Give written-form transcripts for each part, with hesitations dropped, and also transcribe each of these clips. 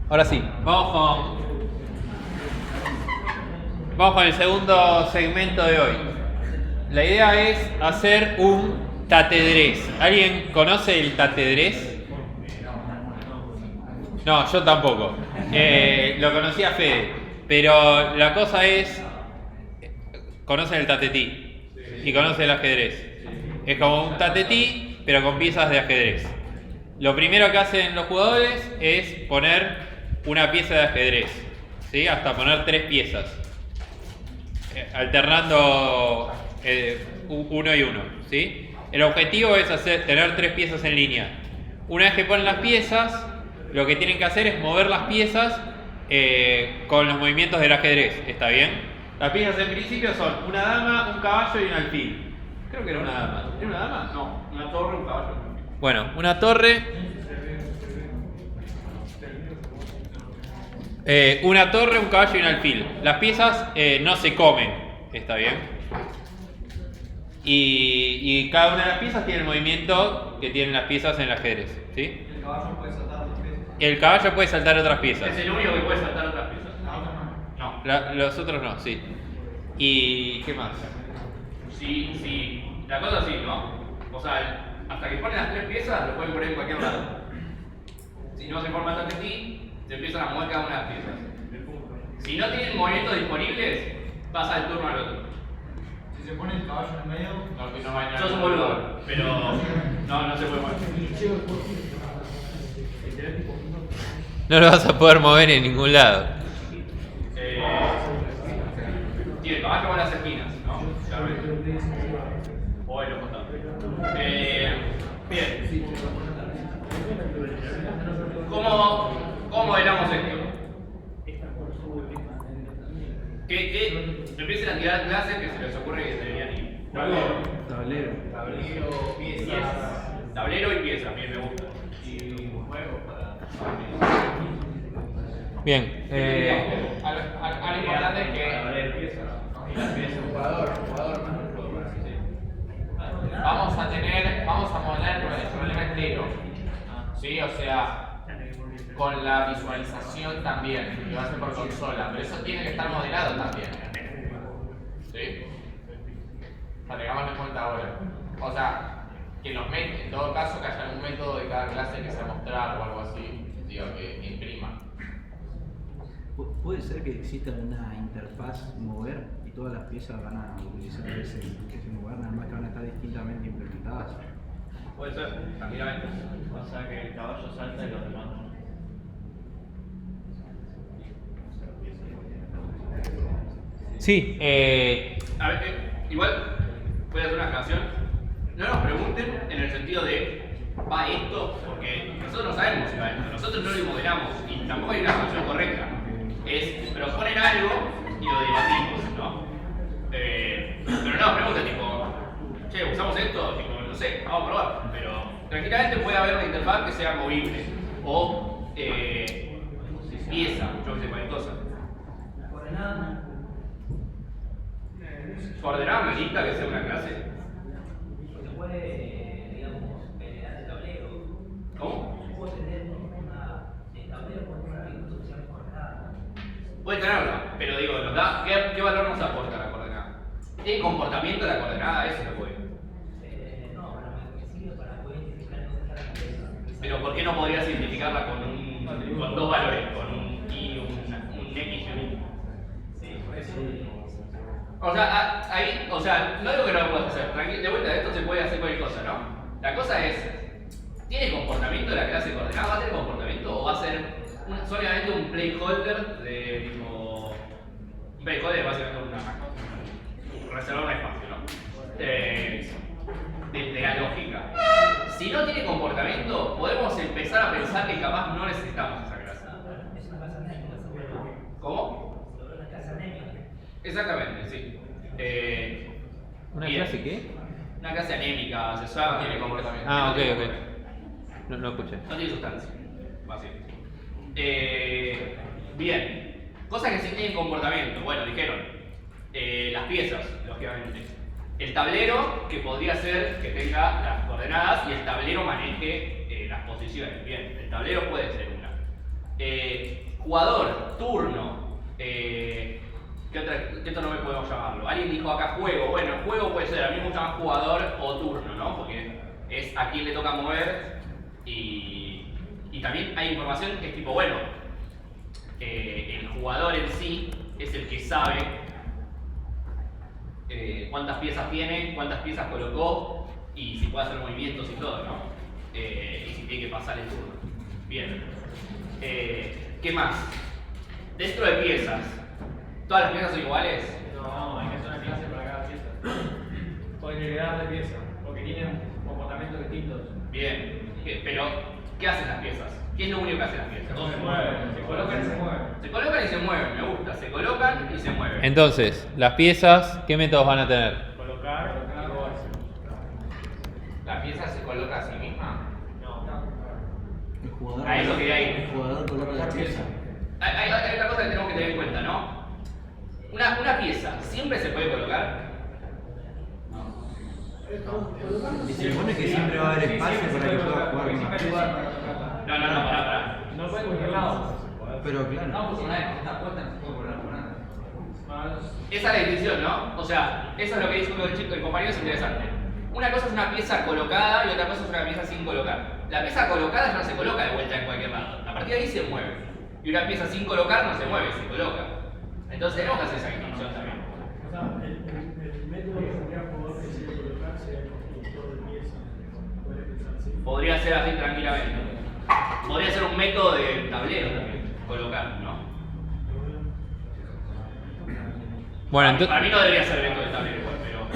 Ahora sí, vamos con el segundo segmento de hoy. La idea es hacer un tatedrés. ¿Alguien conoce el tatedrés? No, yo tampoco. Lo conocía Fede. Pero la cosa es, conocen el tatetí y conocen el ajedrez. Es como un tatetí, pero con piezas de ajedrez. Lo primero que hacen los jugadores es poner una pieza de ajedrez, ¿sí? Hasta poner 3 piezas, alternando uno y uno, ¿sí? El objetivo es tener 3 piezas en línea. Una vez que ponen las piezas, lo que tienen que hacer es mover las piezas con los movimientos del ajedrez, ¿está bien? Las piezas en principio son una dama, un caballo y un alfil. Creo que era una dama. ¿Era una dama? No, una torre, un caballo. Bueno, una torre, un caballo y un alfil. Las piezas no se comen, ¿está bien? Y cada una de las piezas tiene el movimiento que tienen las piezas en el ajedrez, ¿sí? El caballo puede saltar otras piezas. El caballo puede saltar otras piezas. Es el único que puede saltar otras piezas. No. Los otros no, sí. ¿Y qué más? Sí. La cosa sí, ¿no? O sea, hasta que ponen las 3 piezas, lo pueden poner en cualquier lado. Si no se forma el tatetí, se empiezan a mover cada una de las piezas. Si no tienen movimientos disponibles, pasa el turno al otro. Si se pone el caballo en el medio, No hay nada. Sos un boludo, pero no se puede mover. No lo vas a poder mover en ningún lado. Tiene caballo con las esquinas, ¿no? Claramente. O en los costados. Bien. ¿Cómo modelamos esto? Que empiecen a tirar clases que se les ocurre que deberían ir. Tablero y piezas, bien, me gusta. Y un juego para. Bien. Algo importante es que. Vamos a modelar el problema entero. ¿Sí? O sea, con la visualización también, que va a ser por consola, pero eso tiene que estar modelado también. ¿Sí? O sea, tengámoslo en cuenta ahora. O sea, que en todo caso que haya algún método de cada clase que sea mostrar o algo así, digo, que imprima. ¿Puede ser que exista una interfaz mover y todas las piezas van a utilizar ese mover, nada más que van a estar distintamente implementadas? Puede ser, tranquilamente. O sea que el caballo salta y los demás no. Sí. A ver, igual voy a hacer una aclaración. No nos pregunten en el sentido de ¿va esto? Porque nosotros no sabemos si va esto. Nosotros no lo modelamos y tampoco hay una solución correcta. Proponen algo y lo debatimos, ¿no? Pero no nos pregunten tipo, che, ¿usamos esto? Tipo, no sé, vamos a probar. Pero tranquilamente puede haber una interfaz que sea movible o pieza, yo que sé, cualquier cosa. Coordenada una lista que sea una clase. Se puede, digamos, pelear el tablero. ¿Cómo? Puede tener el tablero con una recurso que se llama coordenada. Puede tenerla, pero digo, nos da, ¿qué valor nos aporta la coordenada? ¿Tiene comportamiento la coordenada? Eso lo puede. No, pero me sirve para poder identificar dónde está la pieza. Pero ¿por qué no podrías identificarla con 2 valores? Con un y un x y un y. Sí, por eso. O sea, ahí, no digo que no lo puedas hacer, de vuelta, esto se puede hacer cualquier cosa, ¿no? La cosa es, ¿tiene comportamiento la clase coordenada? ¿Va a tener comportamiento o va a ser solamente un placeholder de tipo. Un placeholder es básicamente reservar un espacio, ¿no? De la lógica. Si no tiene comportamiento, podemos empezar a pensar que capaz no necesitamos esa clase. Es una clase anémica, seguro. ¿Cómo? Sobre una clase anémica. Exactamente, sí. ¿Una bien. clase qué? Una clase anémica, se sabe, no tiene comportamiento. Ah, ok, tiene ok. comportamiento. No escuché. No tiene sustancia. Vacío. Bien. Cosas que sí tienen comportamiento. Bueno, dijeron. Las piezas, lógicamente. El tablero, que podría ser que tenga las coordenadas y el tablero maneje las posiciones. Bien, el tablero puede ser una. Jugador, turno. ¿Qué otro nombre podemos llamarlo? Alguien dijo acá juego. Bueno, juego puede ser, a mí me gusta más jugador o turno, ¿no? Porque es a quién le toca mover y también hay información que es tipo, bueno, el jugador en sí es el que sabe cuántas piezas tiene, cuántas piezas colocó y si puede hacer movimientos y todo, ¿no? Y si tiene que pasar el turno. Bien. ¿Qué más? Dentro de piezas, ¿todas las piezas son iguales? No, hay que hacer una clase para cada pieza. Pueden heredar de pieza, porque tienen comportamientos distintos. Bien. Pero, ¿qué hacen las piezas? ¿Qué es lo único que hacen las piezas? Se mueven, se colocan y se mueven. Se colocan y se mueven, me gusta. Se colocan y se mueven. Entonces, las piezas, ¿qué métodos van a tener? Colocar, robarse. ¿La pieza se coloca a sí misma? No. El jugador, A eso quería ir. el jugador coloca la pieza. Hay otra cosa que tenemos que tener en cuenta, ¿no? Una pieza, ¿siempre se puede colocar? Y se supone que siempre va a haber espacio para que pueda jugar con las piezas. No, pará. No puede en cualquier lado. Pero claro, pues una vez que está puesta no se puede volar con nada. Esa es la distinción, ¿no? O sea, eso es lo que dice el compañero, es interesante. Una cosa es una pieza colocada y otra cosa es una pieza sin colocar. La pieza colocada ya no se coloca de vuelta en cualquier lado. A partir de ahí se mueve. Y una pieza sin colocar no se mueve, se coloca. Entonces tenemos que hacer esa distinción también. O sea, el método que sería jugador que se colocar sería el constructor de piezas. Puede pensar así. Podría ser así tranquilamente. Podría ser un método de tablero también, colocar, ¿no? Bueno, Para entonces, mí no debería ser método de tablero igual, pero...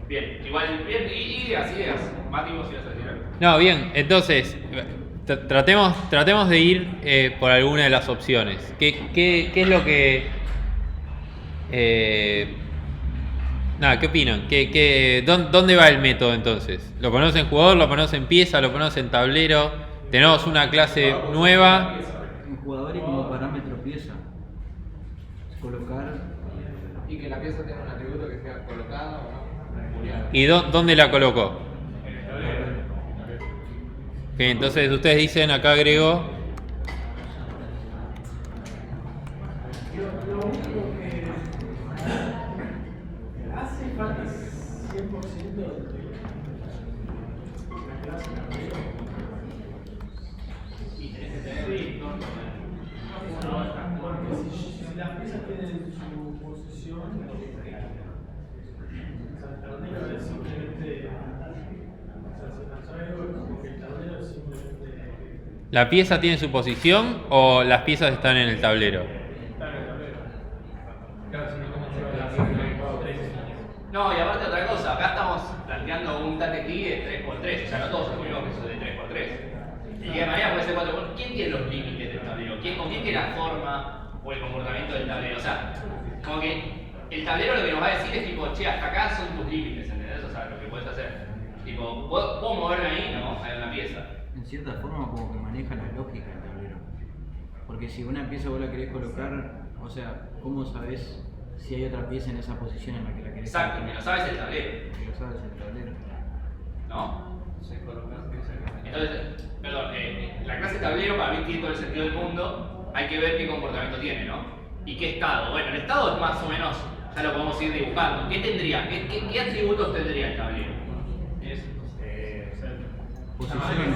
Bien, igual, bien, ideas. Mati, vos ibas a decir algo. no, bien, entonces, tratemos de ir por alguna de las opciones. ¿Qué es lo que... nada, ¿qué opinan? ¿Dónde va el método entonces? ¿Lo ponemos en jugador, lo ponemos en pieza, lo ponemos en tablero? Tenemos una clase nueva. en jugador y como parámetro pieza. Colocar. Y que la pieza tenga un atributo que sea colocado o no. ¿Y dónde la colocó? Ok, entonces ustedes dicen, acá agrego... Lo único que hace falta 100% de la clase tablero. Porque si las piezas tienen su posición, el tablero es simplemente, o sea, se las traigo como que el tablero es simplemente. ¿La pieza tiene su posición o las piezas están en el tablero? No, y aparte otra cosa, acá estamos planteando un TTT de 3x3, o sea, no todos asumimos que eso es de 3x3. El día de mañana puede ser 4x4. ¿Quién tiene los límites del tablero? ¿Con quién tiene la forma o el comportamiento del tablero? O sea, como que el tablero lo que nos va a decir es tipo, che, hasta acá son tus límites, ¿entendés? O sea, lo que puedes hacer. Tipo, ¿puedo moverme ahí? No, hay una pieza. En cierta forma como que maneja la lógica del tablero. Porque si una pieza vos la querés colocar, o sea, ¿cómo sabés si hay otra pieza en esa posición en la que la querés Exacto, que colocar? lo sabes el tablero, Que lo sabes el tablero. ¿no? Entonces, perdón, la clase tablero para mí tiene todo el sentido del mundo, hay que ver qué comportamiento tiene, ¿no? Y qué estado. Bueno, el estado es más o menos, ya lo podemos ir dibujando. ¿Qué tendría? ¿Qué atributos tendría el tablero? Posición.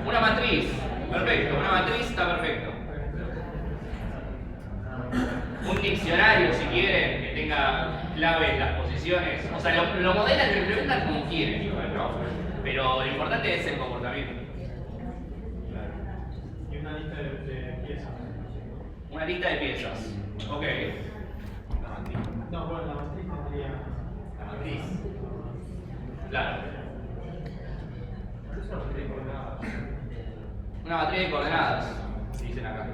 Una matriz, perfecto, una matriz está perfecto. Un diccionario, si quieren, que tenga claves las posiciones. O sea, lo modelan y lo implementan como quieren, igual, ¿no? Pero lo importante es el comportamiento. Y una lista de piezas. Una lista de piezas. Ok. No, bueno, la matriz tendría. La matriz. Claro. Es una matriz de coordenadas. Una matriz de coordenadas, dicen acá.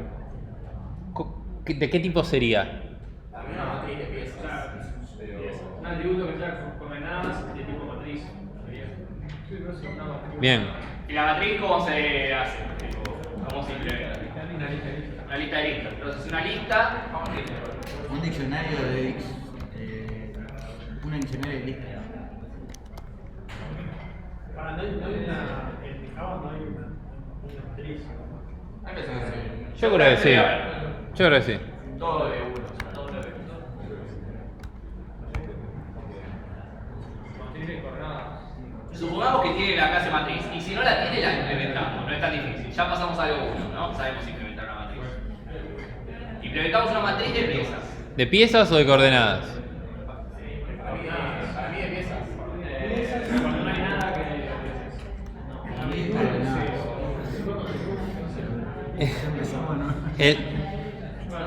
¿De qué tipo sería? También una matriz de piezas. Pero... Un atributo que sea con coordenadas de tipo matriz. Sí, pero es una matriz. Bien. ¿Y la matriz cómo se hace? ¿Cómo se implementa? Una lista de listas. Una lista de listas. Entonces, una lista. Un diccionario de una diccionario de listas. No hay una. En Java no hay una actriz. A mí me parece que sí. Yo creo que sí. Yo creo que sí. Todo de uno. Matriz y coordenadas. Supongamos que tiene la clase matriz, y si no la tiene, la implementamos, no es tan difícil. Ya pasamos a algo uno, ¿no? Sabemos implementar una matriz. Implementamos una matriz de piezas. ¿De piezas o de coordenadas? Para mí de piezas. Cuando no hay nada que. El-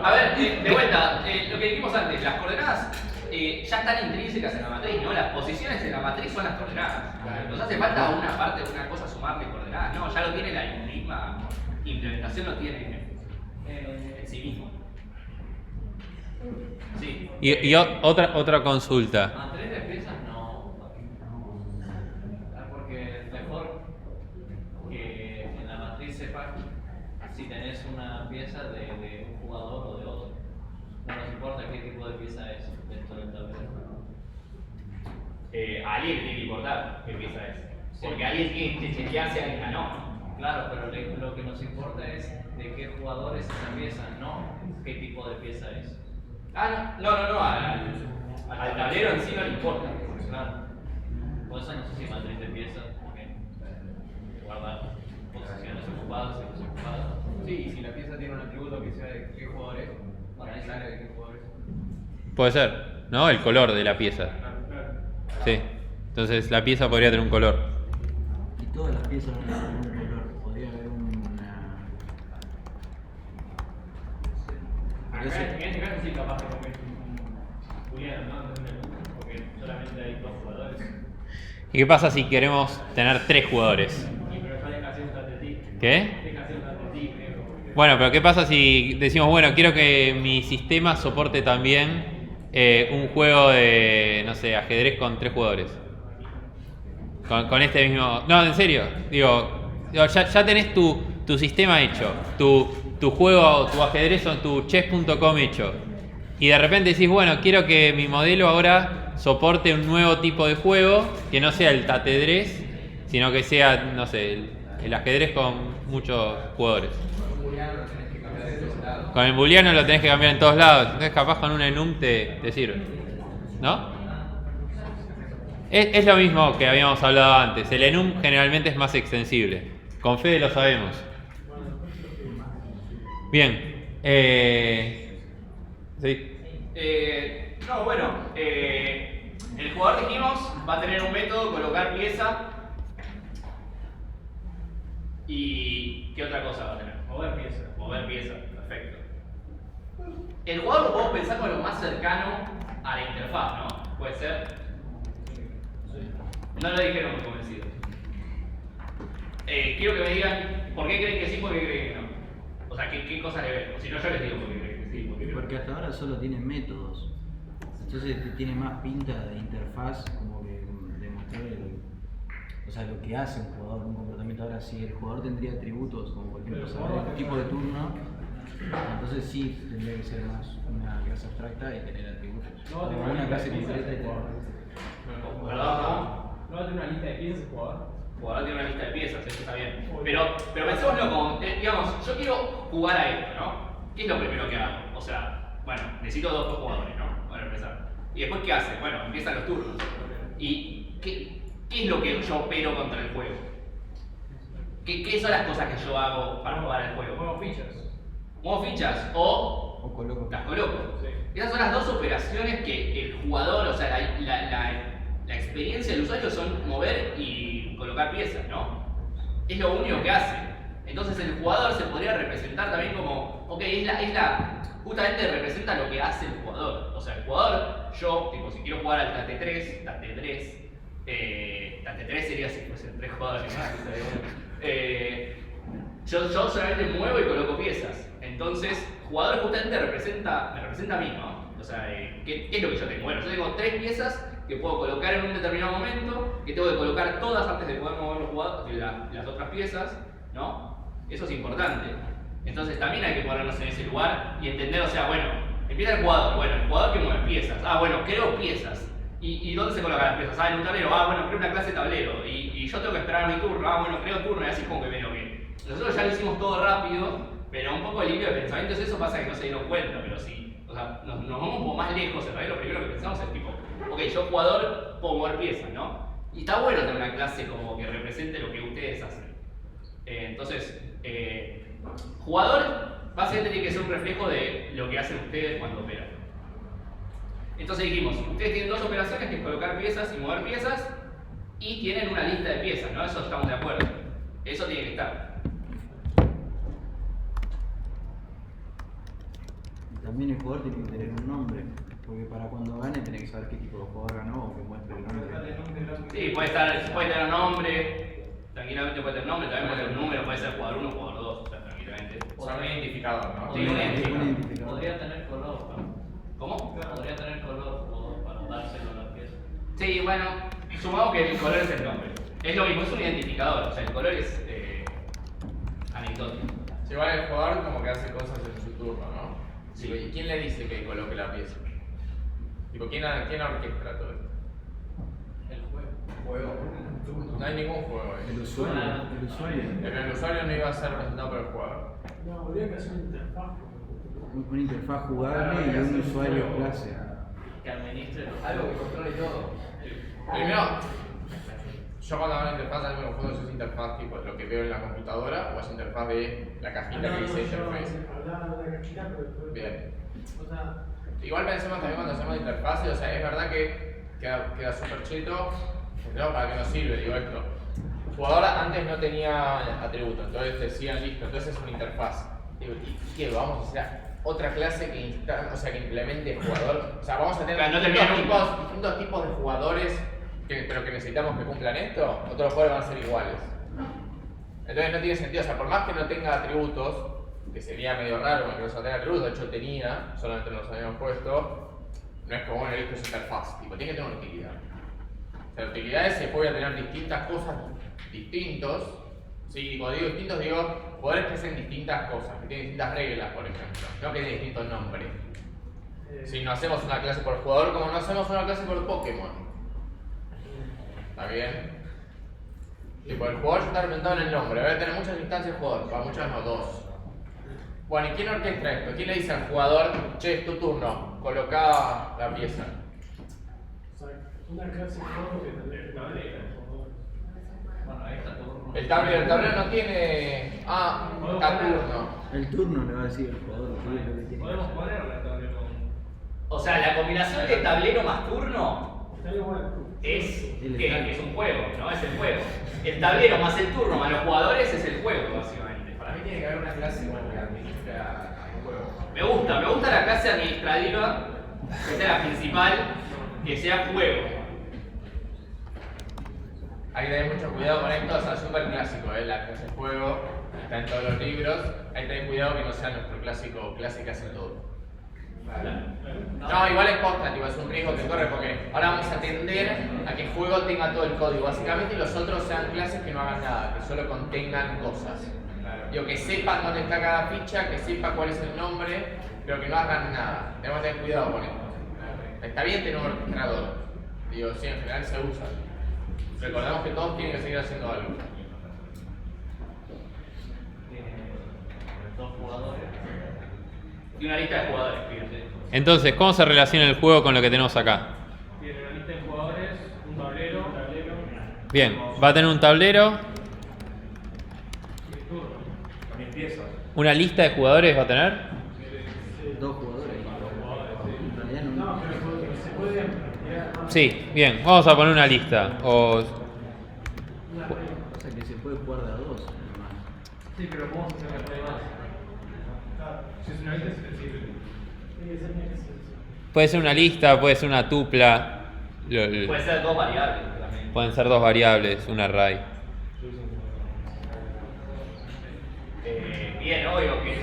A ver, de vuelta, lo que dijimos antes, las coordenadas ya están intrínsecas en la matriz, ¿no? Las posiciones en la matriz son las coordenadas. Nos hace falta una parte, una cosa sumarle coordenadas, no, ya lo tiene la misma implementación, lo tiene en sí mismo. Sí. y otra consulta. Matriz de piezas no. Porque es mejor que en la matriz sepas si tenés una pieza de un jugador o de otro. No nos importa qué tipo de pieza es dentro del tablero. A alguien le tiene que importar qué pieza es. Porque alguien tiene que chequear si alguien ganó. Claro, pero lo que nos importa es de qué jugador es esa pieza, no qué tipo de pieza es. Ah, no, al tablero en sí no le importa. Claro. Por eso no sé si matriz de piezas, porque guarda posiciones ocupadas y desocupadas. Sí, y si la pieza tiene un atributo que sea de qué jugador es, para ahí sale de qué jugador es. Puede ser, ¿no? El color de la pieza. Sí. Entonces la pieza podría tener un color. Y todas las piezas van a tener un color. Podría haber una. Pero eso- En este caso sí capaz de comer un Julián, ¿no? Porque solamente hay 2 jugadores. ¿Y qué pasa si queremos tener 3 jugadores? Y pero ya deja hacer un tatetí. ¿Qué? Deja hacer un tatetí, creo. Bueno, pero ¿qué pasa si decimos, bueno, quiero que mi sistema soporte también un juego de, no sé, ajedrez con 3 jugadores? Con este mismo... No, en serio. Digo, ya tenés tu sistema hecho, tu juego, tu ajedrez o tu chess.com hecho. Y de repente decís, bueno, quiero que mi modelo ahora soporte un nuevo tipo de juego, que no sea el tatedrés, sino que sea, no sé, el ajedrez con muchos jugadores. Con Booleano lo tenés que cambiar de todos lados. Con el booleano lo tenés que cambiar en todos lados, entonces capaz con un enum te sirve. ¿No? Es lo mismo que habíamos hablado antes, el enum generalmente es más extensible. Con Fede lo sabemos. Bien. Sí. No, bueno, el jugador dijimos va a tener un método, colocar pieza. ¿Y qué otra cosa va a tener? Mover pieza. Mover pieza, perfecto. El jugador lo podemos pensar como lo más cercano a la interfaz, ¿no? Puede ser. No lo dijeron muy convencidos. Quiero que me digan por qué creen que sí, por qué creen que no. O sea, qué cosas le ven. O si no, yo les digo por qué creen que sí, por qué creen que no. Porque hasta ahora solo tiene métodos. Entonces tiene más pinta de interfaz, como que demostrar o sea, lo que hace un jugador, un comportamiento. Ahora, si el jugador tendría atributos, como por ejemplo saber el tipo de turno, entonces sí tendría que ser más una clase abstracta y tener atributos. No, Como tengo una clase lista de completa y piezas, tener. ¿Verdad, no? No va a tener una lista de piezas el jugador. El jugador tiene una lista de piezas, eso está bien. Pero pensémoslo como, digamos, yo quiero jugar a esto, ¿no? ¿Qué es lo primero que hago? O sea, bueno, necesito 2 jugadores, ¿no? Para empezar. ¿Y después qué hace? Bueno, empiezan los turnos. ¿Y qué es lo que yo opero contra el juego? ¿Qué son las cosas que yo hago para jugar al juego? Muevo fichas. Muevo fichas o coloco. las coloco. Sí. Esas son las 2 operaciones que el jugador, o sea, la experiencia del usuario son mover y colocar piezas, ¿no? Es lo único que hace. Entonces el jugador se podría representar también como, ok, justamente representa lo que hace el jugador. O sea, el jugador, yo, tipo, si quiero jugar al Tate3 sería si fuesen 3 jugadores más, estaría bueno. Yo solamente muevo y coloco piezas. Entonces, jugador justamente me representa a mí, ¿no? O sea, ¿qué es lo que yo tengo? Bueno, yo tengo 3 piezas que puedo colocar en un determinado momento, que tengo que colocar todas antes de poder mover los jugadores, las otras piezas, ¿no? Eso es importante. Entonces también hay que ponernos en ese lugar y entender, o sea, bueno, empieza el jugador que mueve piezas. Ah, bueno, creo piezas. ¿Y dónde se colocan las piezas? Ah, en un tablero. Ah, bueno, creo una clase de tablero. Y yo tengo que esperar a mi turno. Ah, bueno, creo turno. Y así como que veo nosotros ya lo hicimos todo rápido, pero un poco de limpio de pensamiento es eso, pasa que no se dieron cuenta, pero sí, o sea, nos vamos un poco más lejos, en realidad lo primero que pensamos es tipo, ok, yo jugador puedo mover piezas, ¿no? Y está bueno tener una clase como que represente lo que ustedes hacen. Entonces, jugador básicamente tiene que ser un reflejo de lo que hacen ustedes cuando operan. Entonces dijimos, ustedes tienen dos operaciones que es colocar piezas y mover piezas, y tienen una lista de piezas, ¿no? Eso estamos de acuerdo. Eso tiene que estar. También el jugador tiene que tener un nombre, porque para cuando gane tiene que saber qué tipo de jugador ganó o que muestre el nombre. Sí, puede tener un nombre, tranquilamente puede tener un nombre, también puede tener un número, puede ser jugador 1 o jugador 2, o sea, tranquilamente. O sea, un identificador, ¿no? Sí, un identificador. Podría tener color, ¿no? ¿Cómo? Podría tener color o para dárselo a las piezas. Sí, bueno, sumamos que el color es el nombre. Es lo mismo, es un identificador, o sea, el color es anecdótico. Si igual el jugador como que hace cosas en su turno, ¿no? Sí. ¿Y quién le dice que coloque la pieza? Tipo, ¿quién orquestra todo esto? El juego. ¿Juego? No hay ningún juego ahí. El usuario. El usuario no iba a ser representado por el jugador. No, habría que hacer una interfaz. Una interfaz jugable y un usuario clase. Que administre los Algo que controle todo. Primero, yo cuando hablo de interfaz, a mí me confundo si es interfaz tipo lo que veo en la computadora o es interfaz de la cajita que dice interface. Hablaba de la cajita, pero Bien. o sea, Igual pensemos también cuando hacemos interfaces, o sea, es verdad que queda súper cheto, ¿no? ¿Para qué nos sirve? Digo esto. El jugador antes no tenía atributos, entonces decían listo, entonces es una interfaz. Digo, ¿y qué? ¿Vamos a hacer otra clase que implemente el jugador? O sea, vamos a tener Claro, no distintos tipos de jugadores, pero que necesitamos que cumplan esto, o todos los jugadores van a ser iguales. Entonces no tiene sentido, o sea, por más que no tenga atributos, que sería medio raro porque no tenga atributos, de hecho tenía, solamente nos habíamos puesto, no es como, bueno, esto es interfaz, tipo, tiene que tener una utilidad. O sea, utilidades se pueden tener distintas cosas distintos, sí, cuando digo distintos digo jugadores que hacen distintas cosas, que tienen distintas reglas, por ejemplo, no que tienen distintos nombres. Si no hacemos una clase por jugador como no hacemos una clase por Pokémon. ¿Está bien? Tipo, el jugador ya está representado en el nombre, va a tener muchas instancias de jugador, para muchas no, 2. Bueno, ¿y quién orquestra esto? ¿Quién le dice al jugador, che, es tu turno, colocá la pieza? o sea, una clase de juego que tendría que tablero. Bueno, ahí está turno. El tablero no tiene... Ah, está turno. El turno le va a decir el jugador qué es lo que tiene que Podemos hacer. ponerle tablero. O sea, la combinación de tablero más turno Estaría bueno. es ¿qué? Es un juego, ¿no? Es el juego. El tablero más el turno más los jugadores es el juego, básicamente. Para mí tiene que haber una clase como que administra el juego. Me gusta la clase administrativa, que sea la principal, que sea juego. Hay que tener mucho cuidado con esto, o sea, súper clásico, la clase juego, está en todos los libros. Hay que tener cuidado que no sea nuestro clásico, clase que hace todo. No, igual es posta, tipo, es un riesgo que corre porque ahora vamos a tender a que el juego tenga todo el código, básicamente, y los otros sean clases que no hagan nada, que solo contengan cosas. Digo, que sepan dónde está cada ficha, que sepa cuál es el nombre, pero que no hagan nada. Tenemos que tener cuidado con esto. Está bien tener un orquestador, digo, sí, en general se usa. Recordemos que todos tienen que seguir haciendo algo. Tiene dos jugadores. Y una lista de jugadores, fíjate. Entonces, ¿cómo se relaciona el juego con lo que tenemos acá? Tiene una lista de jugadores, un tablero, Bien, va a tener un tablero, y el turno. También piezas. una lista de jugadores va a tener. Dos jugadores. En realidad no. No, pero se puede ampliar más. Sí, bien, vamos a poner una lista. O Pasa que se puede jugar de a dos, además. Sí, pero ¿cómo se hace que más? Claro, si es una lista es flexible. Tiene que ser una excepción. puede ser una lista, puede ser una tupla. Puede ser dos variables también. Pueden ser dos variables, un array. Bien, obvio que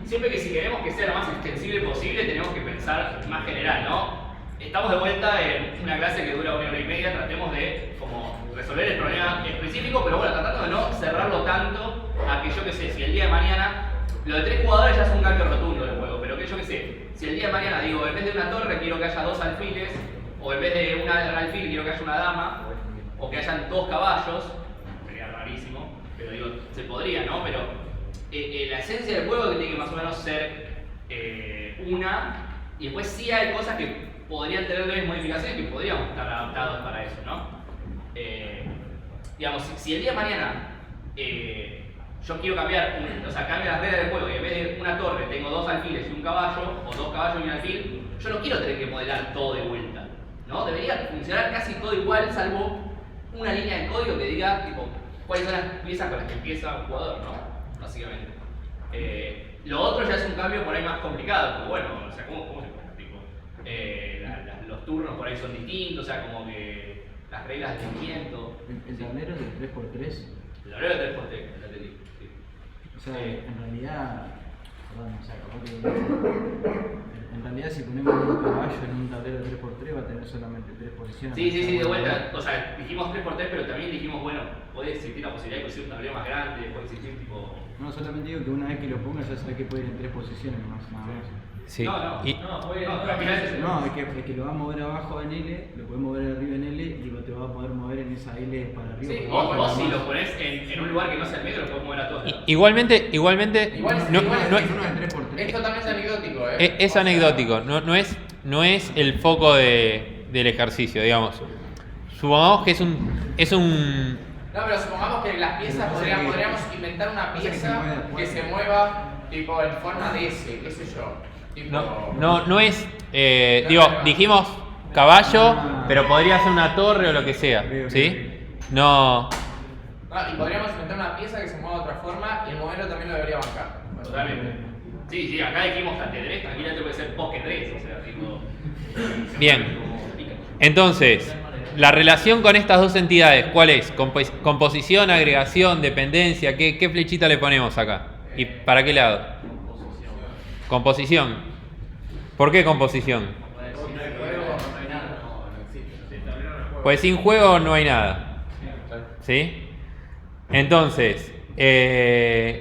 siempre que si queremos que sea lo más extensible posible tenemos que pensar más general, ¿no? Estamos de vuelta en una clase que dura 1 hora y media, tratemos de como resolver el problema específico, pero bueno, tratando de no cerrarlo tanto a que yo que sé, si el día de mañana, lo de 3 jugadores ya es un cambio rotundo del juego, pero que yo que sé, si el día de mañana digo, en vez de una torre quiero que haya 2 alfiles, o en vez de un alfil quiero que haya una dama, o que hayan 2 caballos, sería rarísimo. Pero digo, se podría, ¿no? Pero la esencia del juego tiene que más o menos ser una, y después sí hay cosas que podrían tener leves modificaciones que podríamos estar adaptados para eso, ¿no? Digamos, si el día de mañana yo quiero cambiar, cambio las reglas del juego y en vez de una torre tengo 2 alfiles y un caballo, o 2 caballos y un alfil, yo no quiero tener que modelar todo de vuelta, ¿no? Debería funcionar casi todo igual, salvo una línea de código que diga, tipo, cuáles son las piezas con las que empieza un jugador, ¿no? Básicamente. Lo otro ya es un cambio por ahí más complicado, porque bueno, o sea, ¿cómo se puede? Tipo, los turnos por ahí son distintos, o sea, como que las reglas de movimiento. ¿El tablero es de 3x3? El tablero de 3x3, ya te digo. Sí. O sea, en realidad, perdón, o sea, capaz que en realidad si ponemos un caballo en un tablero de 3x3 va a tener solamente 3 posiciones. Sí, de vuelta. O sea, dijimos 3x3, pero también dijimos, bueno, puede existir la posibilidad de conseguir un tablero más grande, puede existir tipo... No, solamente digo que una vez que lo pongas ya sabes que puede ir en 3 posiciones nomás, nada más. Sí. No, No, es que lo va a mover abajo en L, lo puedes mover arriba en L y te va a poder mover en esa L para arriba. Sí, para abajo, vos si más. lo pones en un lugar que no sea el medio, lo puedes mover a todos lados. Igualmente Igual no, es totalmente anecdótico, es anecdótico, no es el foco del ejercicio, digamos. Supongamos que es un No, pero supongamos que las piezas podríamos inventar una pieza que se mueva tipo en forma de S, qué sé yo. Tipo... no es, dijimos caballo, pero podría ser una torre o lo que sea, ¿sí? No. Y podríamos inventar una pieza que se mueva de otra forma y el modelo también lo debería bancar. Totalmente. Sí, acá dijimos ajedrez, tranquilamente puede ser pokedrez, o sea, tipo... Bien. Entonces, la relación con estas dos entidades, ¿cuál es? Composición, agregación, dependencia, ¿qué flechita le ponemos acá? ¿Y para qué lado? Composición. ¿Por qué composición? Pues sin juego no hay nada. ¿Sí? Entonces,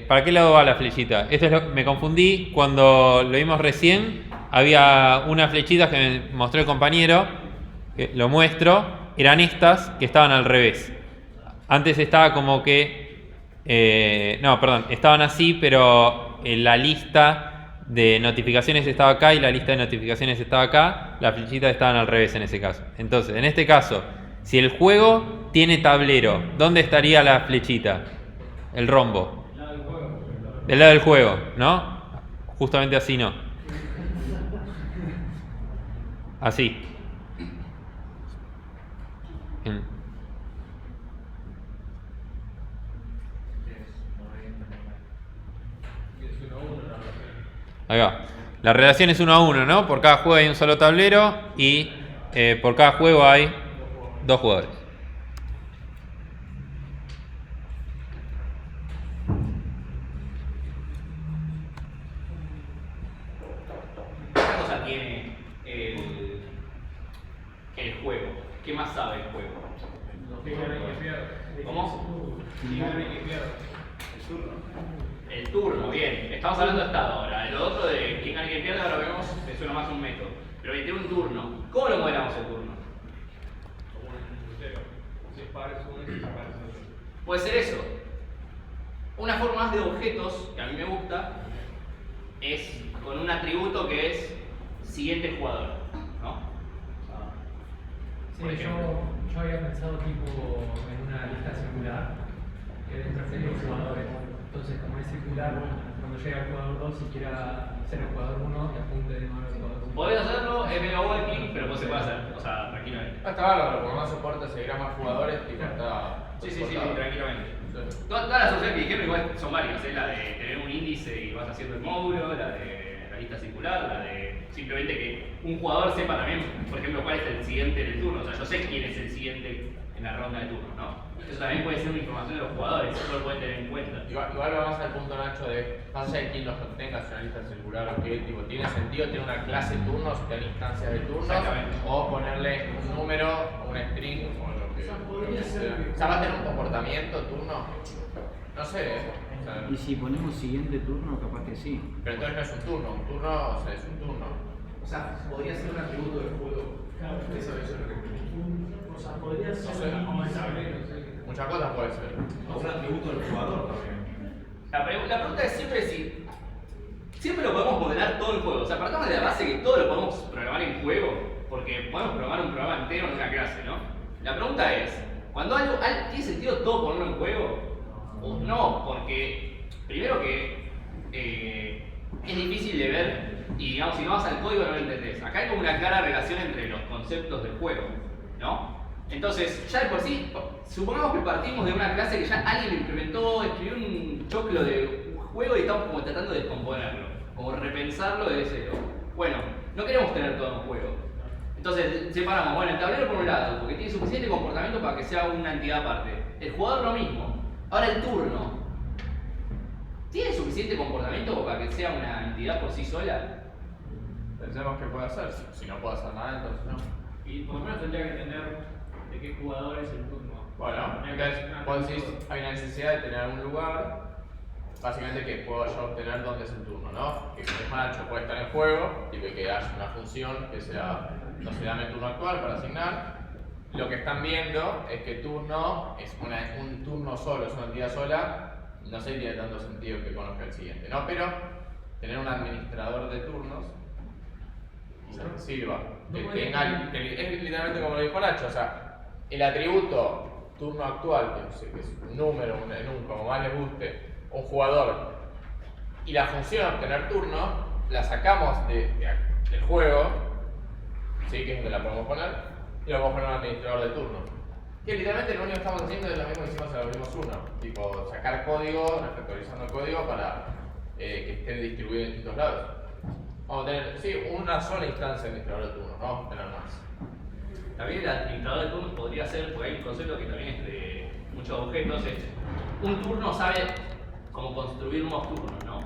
¿para qué lado va la flechita? Esto es me confundí cuando lo vimos recién. Había unas flechitas que me mostró el compañero, que lo muestro, eran estas que estaban al revés. Antes estaba como que... estaban así, pero en la lista de notificaciones estaba acá y la lista de notificaciones estaba acá. Las flechitas estaban al revés en ese caso. Entonces, en este caso, si el juego tiene tablero, ¿dónde estaría la flechita? El rombo. Del lado del juego, ¿no? Justamente así no. Así. Ahí va. La relación es 1 a 1, ¿no? Por cada juego hay un solo tablero y por cada juego hay 2 jugadores. ¿Qué cosa tiene el juego? ¿Qué más sabe el juego? ¿Cómo? El turno, bien. Estamos hablando de estado ahora. Lo otro de quién gana y quién pierde, ahora vemos, me suena más un método. Pero bien, tiene un turno. ¿Cómo lo modelamos el turno? Puede ser eso. Una forma más de objetos que a mí me gusta es con un atributo que es siguiente jugador, ¿no? Sí, Por ejemplo. yo había pensado tipo en una lista circular que dentro de los jugadores. Entonces, como es circular, cuando llega el jugador 2 y quiera ser el jugador 1, que apunte de nuevo al jugador 1. Podés hacerlo, es medio working, pero pues se puede hacer, o sea, tranquilamente. Está bárbaro, porque más soporte seguirá más jugadores, tipo está... Sí, tranquilamente. Todas las opciones que dijeron igual son varias, ¿eh? La de tener un índice y vas haciendo el módulo, la de la lista circular, la de simplemente que un jugador sepa también, por ejemplo, cuál es el siguiente del turno. O sea, yo sé quién es el siguiente en la ronda de turno, ¿no? Eso también puede ser una información de los jugadores, eso lo pueden tener en cuenta. Igual vamos al punto, Nacho, de más allá de quién los contenga, si una lista circular o qué, tipo, ¿tiene sentido tener una clase de turnos, tener instancias de turnos? O ponerle un número, un string, o lo que sea. O sea, ¿va a tener un comportamiento turno? No sé, o sea, Y si ponemos siguiente turno, capaz que sí. pero entonces no es un turno o sea, es un turno. O sea, podría ser un atributo del juego. Eso es lo que... O sea, podría ser No sé, como no esa- Muchas cosas puede ser. O un atributo del jugador también. La pregunta es siempre si siempre lo podemos modelar todo el juego. O sea, partamos de la base que todo lo podemos programar en juego, porque podemos programar un programa entero en una clase, ¿no? La pregunta es, cuando algo ¿tiene sentido todo ponerlo en juego? O no, porque primero que es difícil de ver y digamos, si no vas al código no lo entendés. Acá hay como una clara relación entre los conceptos del juego, ¿no? Entonces, ya de por sí, supongamos que partimos de una clase que ya alguien lo implementó, escribió un choclo de un juego y estamos como tratando de descomponerlo, como repensarlo de cero. Bueno, no queremos tener todo en juego. Entonces separamos, bueno, el tablero por un lado, porque tiene suficiente comportamiento para que sea una entidad aparte. El jugador lo mismo. Ahora el turno. ¿Tiene suficiente comportamiento para que sea una entidad por sí sola? Pensemos que puede hacer. Si no puede hacer nada, entonces no. Y por lo menos tendría que entender de qué jugador es el turno. Bueno, entonces vos decís, hay una necesidad de tener un lugar, básicamente que puedo yo obtener dónde es el turno, ¿no? Que el macho puede estar en juego y que haya una función que sea, no sé, dame el turno actual para asignar. Lo que están viendo es que turno es un turno solo, es una entidad sola, no sé si tiene tanto sentido que conozca el siguiente, ¿no? Pero tener un administrador de turnos sirva, que tenga, que es literalmente como lo dijo Nacho, o sea, el atributo turno actual, que es un número, como más les guste, un jugador, y la función obtener turno, la sacamos del juego, ¿sí? Que es donde la podemos poner, y lo podemos poner en un administrador de turno. Que literalmente lo único que estamos haciendo es lo mismo que hicimos en Algoritmos 1, tipo sacar código, refactorizando el código para que esté distribuido en distintos lados. Vamos a tener, sí, una sola instancia de administrador de turnos, no vamos a tener más. También el administrador de turnos podría ser, porque hay un concepto que también es de muchos objetos, es un turno sabe cómo construir nuevos turnos, ¿no?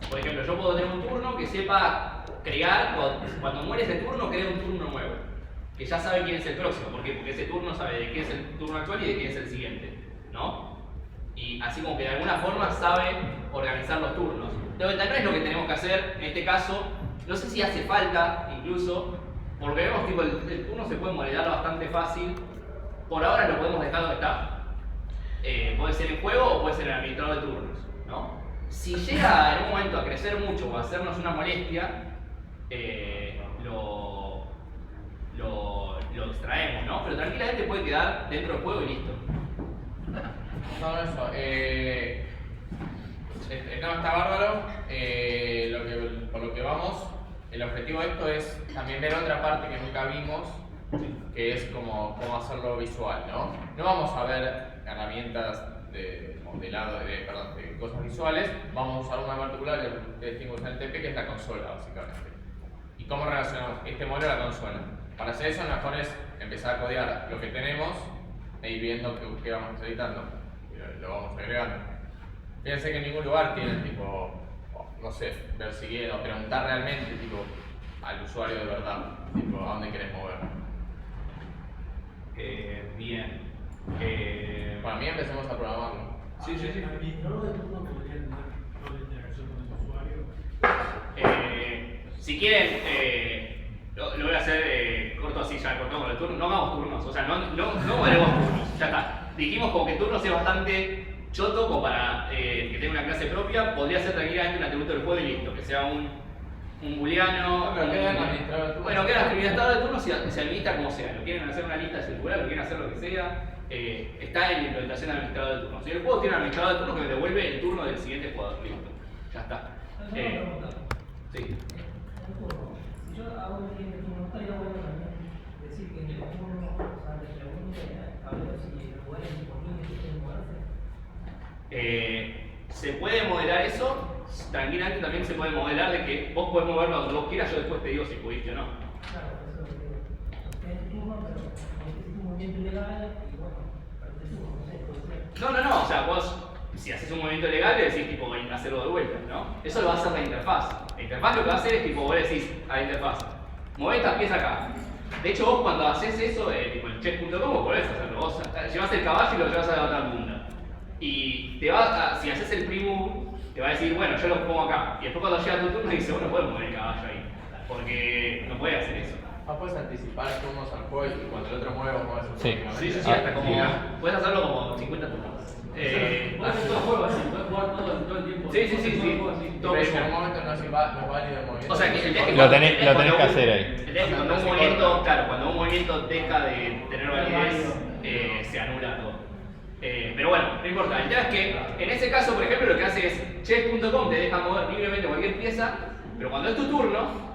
Por ejemplo, yo puedo tener un turno que sepa crear, cuando muere ese turno, crea un turno nuevo, que ya sabe quién es el próximo. ¿Por qué? Porque ese turno sabe de quién es el turno actual y de quién es el siguiente, ¿no? Y así como que de alguna forma sabe organizar los turnos. Lo que no es lo que tenemos que hacer en este caso, no sé si hace falta incluso, porque vemos tipo el turno se puede modelar bastante fácil, por ahora lo podemos dejar donde está. Puede ser en juego o puede ser en el administrador de turnos, ¿no? Si llega en un momento a crecer mucho o a hacernos una molestia, lo extraemos, ¿no? Pero tranquilamente puede quedar dentro del juego y listo. No, eso. No, está bárbaro. Por lo que vamos, el objetivo de esto es también ver otra parte que nunca vimos, que es cómo hacerlo visual, ¿no? No vamos a ver herramientas de modelado, de cosas visuales, vamos a usar una particular que distinguimos en el TP, que es la consola, básicamente. ¿Y cómo relacionamos este modelo a la consola? Para hacer eso, lo mejor es empezar a codear lo que tenemos e ir viendo qué vamos necesitando. Lo vamos agregando. Fíjense que en ningún lugar tienen tipo, no sé, ver si quieren o preguntar realmente tipo al usuario de verdad, tipo a dónde querés mover. Bien. Para mí empecemos a programarlo. Sí. ¿El administrador de turno podría tener toda la interacción con el usuario? Si quieren, lo voy a hacer corto así, ya cortamos el turno. No hagamos turnos, o sea, no modelemos turnos, ya está. Dijimos como que turnos es bastante choto como para que tenga una clase propia, podría ser tranquilamente un atributo del juego y listo, que sea un booleano. No, pero queda el administrador de turnos. Bueno, queda el administrador de turnos y se administra como sea. Lo quieren hacer una lista circular, lo quieren hacer lo que sea. Está en la implementación del administrador de turnos. Si el juego tiene un administrador de turnos que me devuelve el turno del siguiente jugador, listo. Ya está. Sí. Si yo hago un siguiente turno, ¿no estaría bueno también decir que en el turno, o sea, le pregunte a ver si el lugar es disponible, si quieren moverse? Se puede modelar eso, tranquilamente también se puede modelar de que vos podés moverlo donde vos quieras, yo después te digo si pudiste o no. Claro, eso es lo que digo. Es el turno, pero necesito un movimiento ilegal y bueno, pero este turno, no sé, puede ser. No, o sea, vos si haces un movimiento legal le decís tipo hacerlo de vuelta, ¿no? Eso lo va a hacer la interfaz. La interfaz lo que va a hacer es tipo, vos le decís a la interfaz, mueve estas piezas acá. De hecho vos cuando haces eso, tipo el chess.com vos podés hacerlo, vos llevas el caballo y lo llevas a la otra punta. Y si haces el pre-move, te va a decir, bueno, yo lo pongo acá. Y después cuando llega tu turno dice, bueno, no puedes mover el caballo ahí. Porque no puedes hacer eso. puedes anticipar turnos al juego y cuando el otro mueve vos mueves un Sí. turno. Sí, hasta como. Puedes hacerlo como 50 turnos. Puedes hacer todo el juego así, puedes jugar todo el tiempo. Sí. Pero en algún momento no es válido el movimiento. O sea, que el día que Lo tenés que hacer ahí. El día que cuando un movimiento, claro, cuando un movimiento deja de tener validez, se anula todo. Pero bueno, no importa. El tema es que en ese caso, por ejemplo, lo que hace es chess.com te deja mover libremente cualquier pieza, pero cuando es tu turno,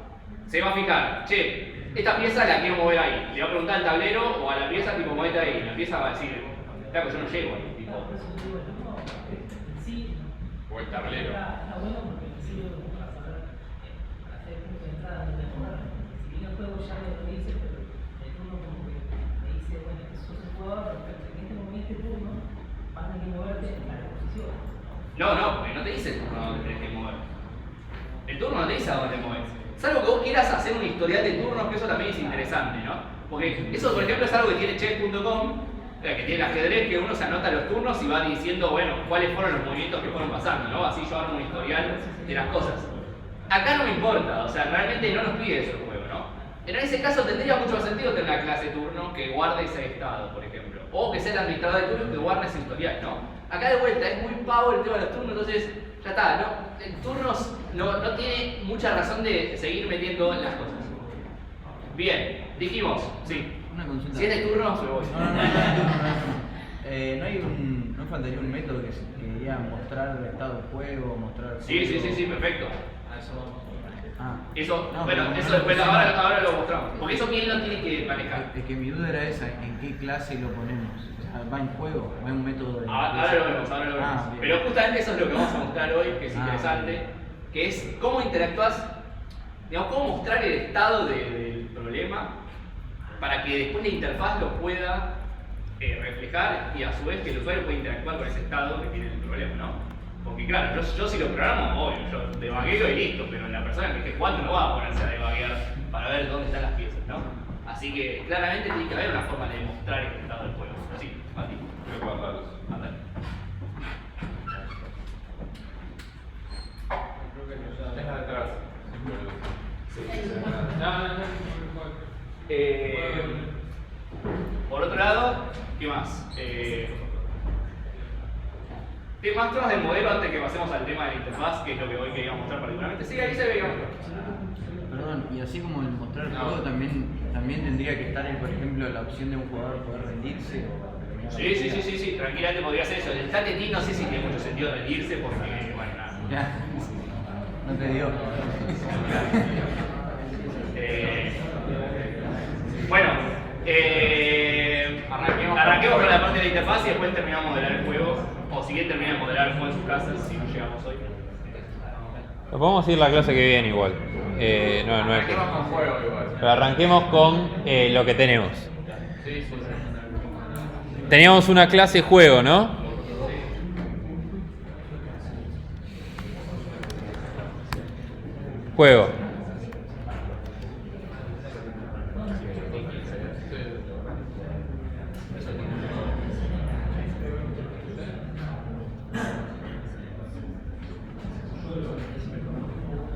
se va a fijar, che, esta pieza la quiero mover ahí. Le va a preguntar al tablero o a la pieza, tipo, movete ahí. La pieza va a decir, claro, yo no llego ahí, tipo. O el tablero. Está bueno porque en sí para saber hacer punto de entrada donde jugar. Si bien el juego ya me lo dice, pero el turno como que me dice, bueno, que sos un jugador, perfecto, en este turno vas a tener que moverte a la posición. No, porque no te dice el turno donde tenés que mover. El turno no te dice a dónde te mueves. Salvo que vos quieras hacer un historial de turnos, que eso también es interesante, ¿no? Porque eso, por ejemplo, es algo que tiene chess.com, que tiene el ajedrez, que uno se anota los turnos y va diciendo, bueno, cuáles fueron los movimientos que fueron pasando, ¿no? Así yo armo un historial de las cosas. Acá no me importa, o sea, realmente no nos pide eso el juego, ¿no? En ese caso tendría mucho más sentido tener una clase turno que guarde ese estado, por ejemplo. O que sea el administrador de turnos que guarde ese historial, ¿no? Acá de vuelta es muy pavo el tema de los turnos, entonces ya está, ¿no? En turnos no tiene mucha razón de seguir metiendo las cosas. Bien, dijimos, sí. Una consulta. Si es de turnos, me voy. ¿No faltaría un método que quería mostrar el estado del juego, mostrar... Sí, perfecto. A eso vamos. Ah. Eso, No, bueno, pero eso no, después no, ahora lo mostramos. Porque eso quién lo tiene que manejar. Es que mi duda era esa, ¿en qué clase lo ponemos? O sea, ¿va en juego? ¿Va en un método de...? Ahora lo vemos. Bien. Pero justamente eso es lo que vamos a mostrar hoy, que es Ah, interesante, bien. que es cómo interactúas, digamos, cómo mostrar el estado del problema para que después la interfaz lo pueda reflejar y a su vez que el usuario pueda interactuar con ese estado que tiene el problema, ¿no? Porque claro, yo si lo programo, obvio, yo debagueo y listo, pero la persona que esté jugando no va a ponerse a debaguear para ver dónde están las piezas, ¿no? Así que claramente tiene que haber una forma de mostrar el estado del juego. Sí, Mati. Andale. Deja detrás. Por otro lado, ¿qué más? Más temas del modelo antes que pasemos al tema de la interfaz, que es lo que hoy queríamos mostrar particularmente. Sí, ahí se ve. Perdón, y así como el mostrar el juego también tendría que estar, por ejemplo, la opción de un jugador poder rendirse o terminar la partida. Sí, tranquilamente podría ser eso. El TTT no sé si tiene mucho sentido rendirse porque, bueno, nada. Ya. No te dio. Bueno, arranquemos con la parte de la interfaz y después terminamos de modelar el juego. O si bien termina de modelar el juego en sus casas, si no llegamos hoy. Lo podemos ir la clase que viene igual. No es Arranquemos con juego igual. Pero arranquemos con lo que tenemos. Sí. Teníamos una clase juego, ¿no? Juego.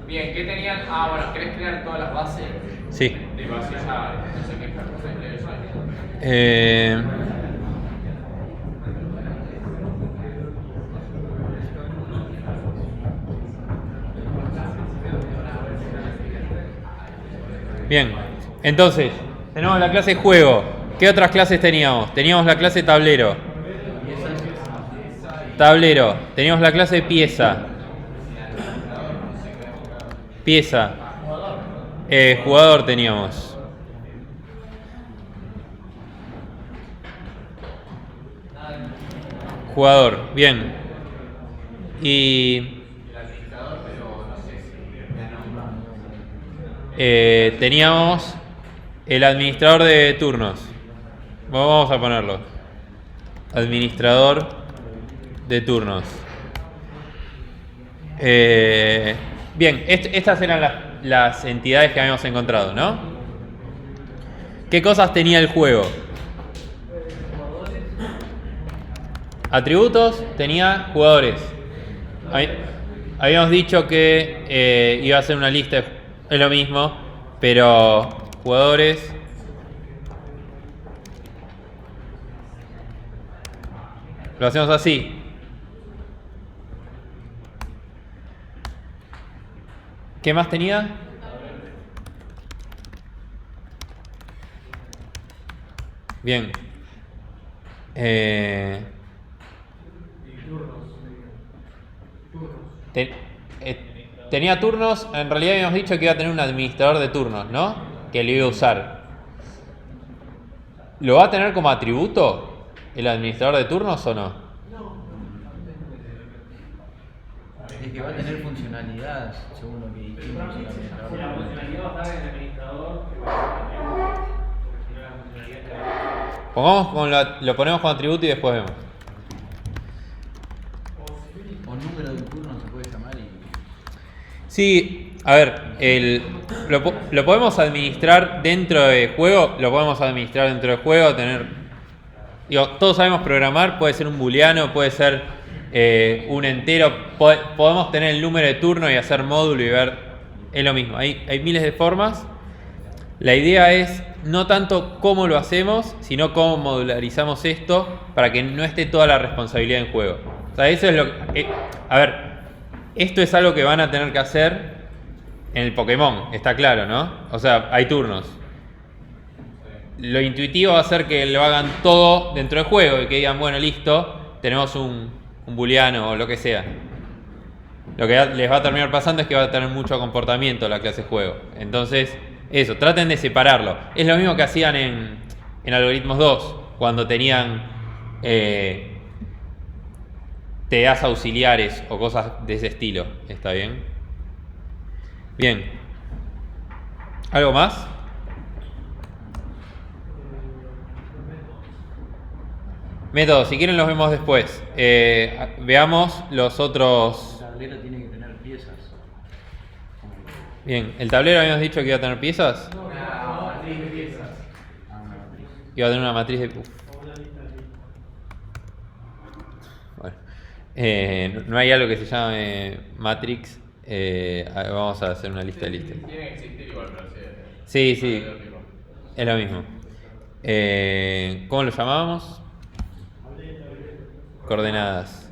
Bien, ¿qué tenían? Bueno, ¿querés crear todas las bases? Sí. De bases, no sé qué carrusel de eso. Bien. Entonces, tenemos la clase juego. ¿Qué otras clases teníamos? Teníamos la clase tablero. Tablero. Teníamos la clase pieza. Pieza. Jugador teníamos. Jugador, bien. Y teníamos el administrador de turnos. Vamos a ponerlo. Administrador de turnos. Bien, estas eran las entidades que habíamos encontrado, ¿no? ¿Qué cosas tenía el juego? Atributos, tenía jugadores. Habíamos dicho que iba a ser una lista, es lo mismo, pero jugadores. Lo hacemos así. ¿Qué más tenía? Bien. Tenía turnos. En realidad habíamos dicho que iba a tener un administrador de turnos, ¿no? Que lo iba a usar. ¿Lo va a tener como atributo el administrador de turnos o no? Es que va a tener funcionalidad, según lo que dijimos. Si la funcionalidad va a estar en el administrador, que va a ser atributo, porque si no la funcionalidad te va Lo ponemos como atributo y después vemos. O número de turnos se puede llamar y... Sí, a ver, lo podemos administrar dentro de juego. Lo podemos administrar dentro de juego. Todos sabemos programar. Puede ser un booleano, puede ser un entero. Podemos tener el número de turno y hacer módulo y ver. Es lo mismo. Hay miles de formas. La idea es no tanto cómo lo hacemos, sino cómo modularizamos esto para que no esté toda la responsabilidad en juego. O sea, eso es lo que... a ver, esto es algo que van a tener que hacer en el Pokémon, está claro, ¿no? O sea, hay turnos. Lo intuitivo va a ser que lo hagan todo dentro del juego y que digan, bueno, listo, tenemos un booleano o lo que sea. Lo que les va a terminar pasando es que va a tener mucho comportamiento la clase juego. Entonces, eso, traten de separarlo. Es lo mismo que hacían en Algoritmos 2, cuando tenían TAs auxiliares o cosas de ese estilo. ¿Está bien? Bien. ¿Algo más? Métodos, si quieren los vemos después. Veamos los otros. El tablero tiene que tener piezas. Bien, ¿el tablero habíamos dicho que iba a tener piezas? una matriz de piezas. Iba a tener una matriz de... Bueno, no hay algo que se llame Matrix. Vamos a hacer una lista de listas. Tiene que existir igual, pero Sí, es lo mismo. ¿Cómo lo llamábamos? Coordenadas.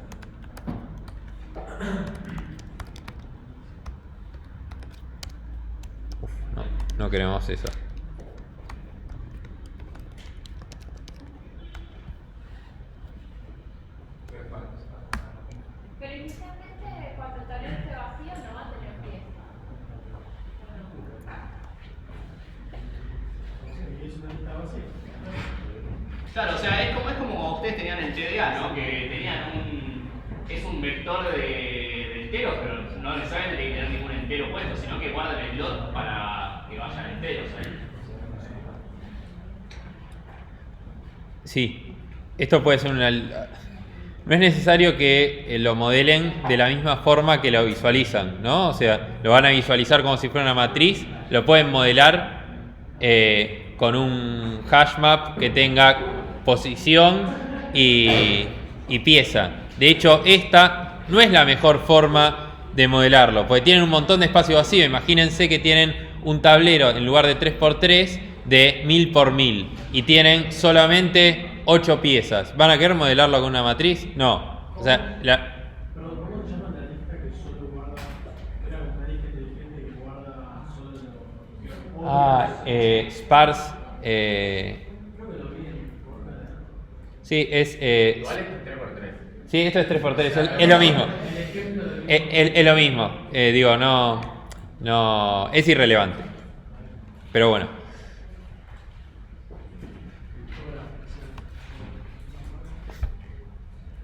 No queremos eso. Pero inicialmente cuando el tablero esté vacío no va a tener piezas. Claro, o sea, es como ustedes tenían en TDA, ¿no? Que tenían es un vector de enteros, pero no necesariamente tiene que tener ningún entero puesto, sino que guardan el lot para que vayan enteros ahí. Sí, esto puede ser una... No es necesario que lo modelen de la misma forma que lo visualizan, ¿no? O sea, lo van a visualizar como si fuera una matriz, lo pueden modelar con un hash map que tenga posición y pieza. De hecho, esta no es la mejor forma de modelarlo, porque tienen un montón de espacio vacío. Imagínense que tienen un tablero en lugar de 3x3 de 1000x1000 y tienen solamente 8 piezas. ¿Van a querer modelarlo con una matriz? No. O sea, Pero ¿cómo se llama la lista que solo guarda? Era una lista inteligente que guarda solo sparse. Creo que lo vi en Fortnite. Sí, es... Igual es 3x3. sí, esto es 3x3, es lo mismo. Es lo mismo. Digo, no... Es irrelevante. Pero bueno.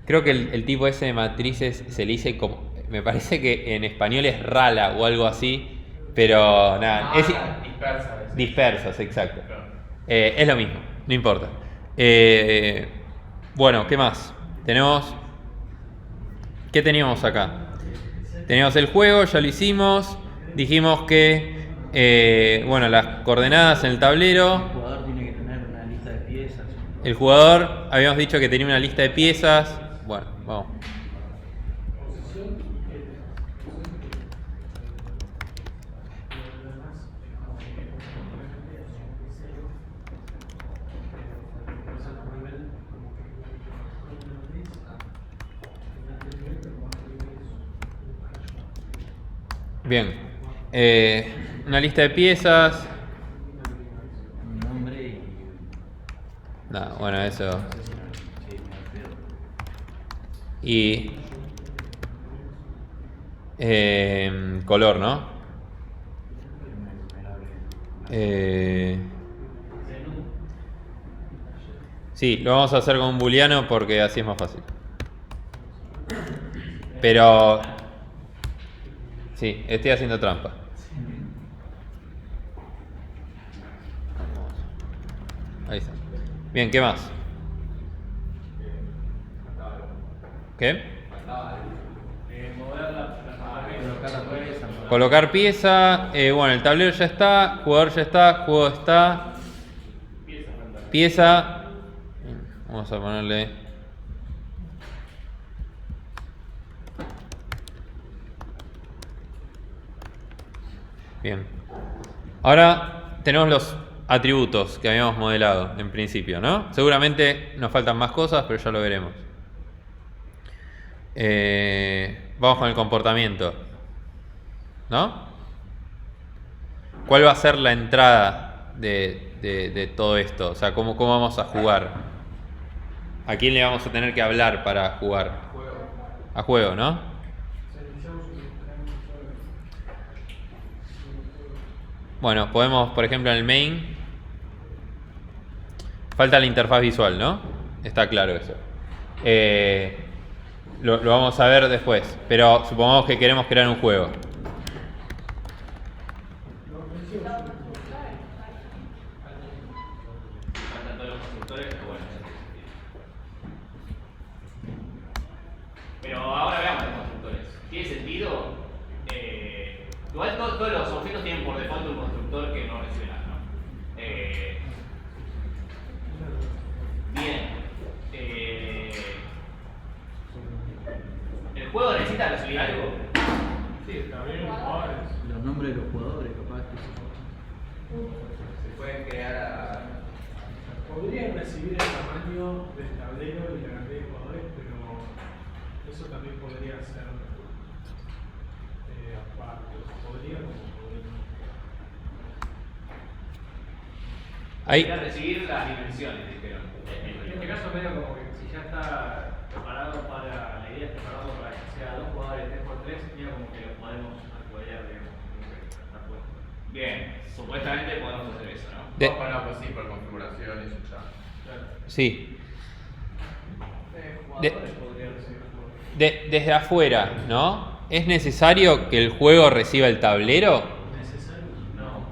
Creo que el tipo ese de matrices se le dice como... Me parece que en español es rala o algo así. Pero nada, es... Dispersas. Dispersas, exacto. Es lo mismo, no importa. Bueno, ¿qué más? ¿Qué teníamos acá? Teníamos el juego, ya lo hicimos. Dijimos que, bueno, las coordenadas en el tablero. El jugador tiene que tener una lista de piezas. El jugador, habíamos dicho que tenía una lista de piezas. Bueno, vamos. Bien. Una lista de piezas. Un nombre y. Nada, bueno, eso. No sé si no. Sí, me pierdo. Y. Color, ¿no? Sí, lo vamos a hacer con un booleano porque así es más fácil. Pero. Sí, estoy haciendo trampa. Ahí está. Bien, ¿qué más? ¿Qué? Colocar pieza. Bueno, el tablero ya está, jugador ya está, juego está. Pieza. Vamos a ponerle. Bien. Ahora tenemos los atributos que habíamos modelado en principio, ¿no? Seguramente nos faltan más cosas, pero ya lo veremos. Vamos con el comportamiento, ¿no? ¿Cuál va a ser la entrada de todo esto? O sea, ¿cómo vamos a jugar? ¿A quién le vamos a tener que hablar para jugar? A juego, ¿no? Bueno, podemos, por ejemplo, en el main. Falta la interfaz visual, ¿no? Está claro eso. Lo vamos a ver después, pero supongamos que queremos crear un juego. Faltan todos los constructores, pero bueno. Pero ahora veamos los constructores. ¿Tiene sentido? Igual todos los objetos tienen por default un constructor que no recibe nada, ¿no? Bien. ¿El juego necesita recibir algo? Sí, también los jugadores. Los nombres de los jugadores, capaz que Se pueden crear Podrían recibir el tamaño del tablero y la cantidad de jugadores, pero eso también podría ser aparte. Podría como podría. Podría recibir las dimensiones, dijeron. En este caso medio como que si ya está preparado para, la idea es preparado para que sea 2 jugadores 3x3, ya como que lo podemos apoyar, digamos, como que está puesto. Bien, supuestamente podemos hacer eso, ¿no? Bueno, pues sí, por configuración y ya. Sí. Jugadores podría recibir. Desde afuera, ¿no? ¿Es necesario que el juego reciba el tablero? ¿Necesario? No.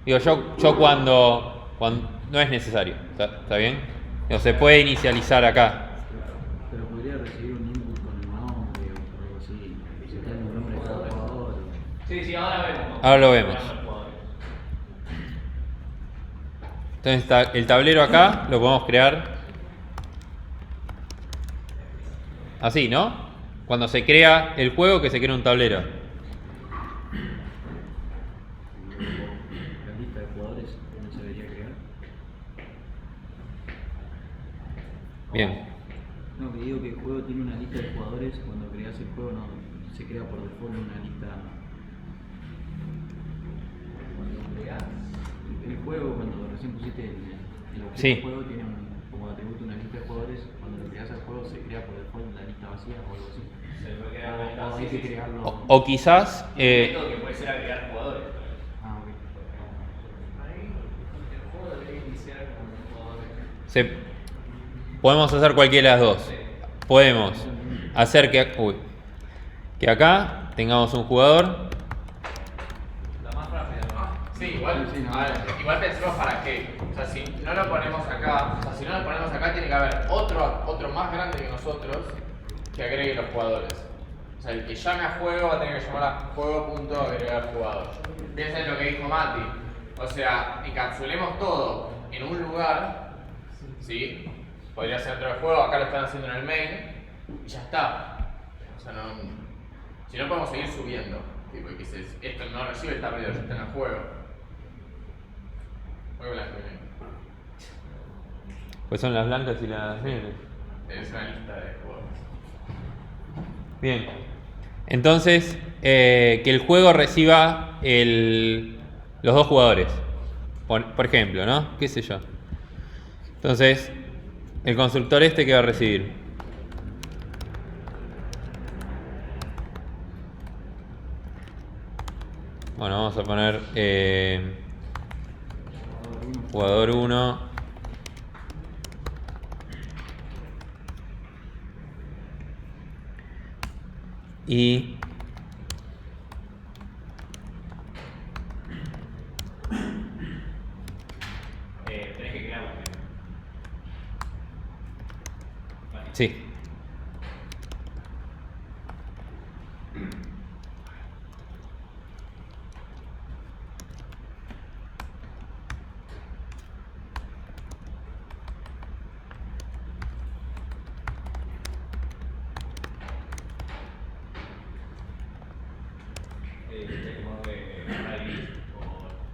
Digo, yo cuando no es necesario, ¿está bien? Digo, se puede inicializar acá. Pero podría recibir un input con el nombre o algo así. Si tiene un nombre de cada jugador. Sí, ahora vemos. Ahora lo vemos. Entonces está el tablero acá, lo podemos crear así, ¿no? Cuando se crea el juego, que se crea un tablero. La lista de jugadores no se debería crear. Bien. No, que digo que el juego tiene una lista de jugadores. Cuando creas el juego no se crea por default una lista. Cuando creas el juego, cuando recién pusiste el objeto Sí. del juego, tiene como atributo una lista de jugadores. Cuando lo creas al juego se crea por default la lista vacía o algo así. O hay que crearlo. O quizás Un método que puede ser agregar jugadores. Ah, ok. Ahí el juego debería iniciar con jugadores. podemos hacer cualquiera de las dos. Podemos hacer que acá tengamos un jugador. La más rápida, ¿no? Sí, igual, a ver, igual pensemos para qué. O sea, si no lo ponemos acá, tiene que haber otro más grande que nosotros que agregue los jugadores. O sea, el que llame a juego va a tener que llamar a juego.agregar jugador. Piensa en lo que dijo Mati. O sea, encapsulemos todo en un lugar, ¿sí? Podría ser dentro del juego, acá lo están haciendo en el main, y ya está. O sea, si no podemos seguir subiendo. Tipo, que esto no recibe el tablero, ya está en el juego. Juego blanco y negro. Pues son las blancas y las negras. Es una lista de jugadores. Bien. Entonces, que el juego reciba los dos jugadores. Por ejemplo, ¿no? ¿Qué sé yo? Entonces, el constructor este que va a recibir. Bueno, vamos a poner jugador 1. Y tenés que crearlo. sí.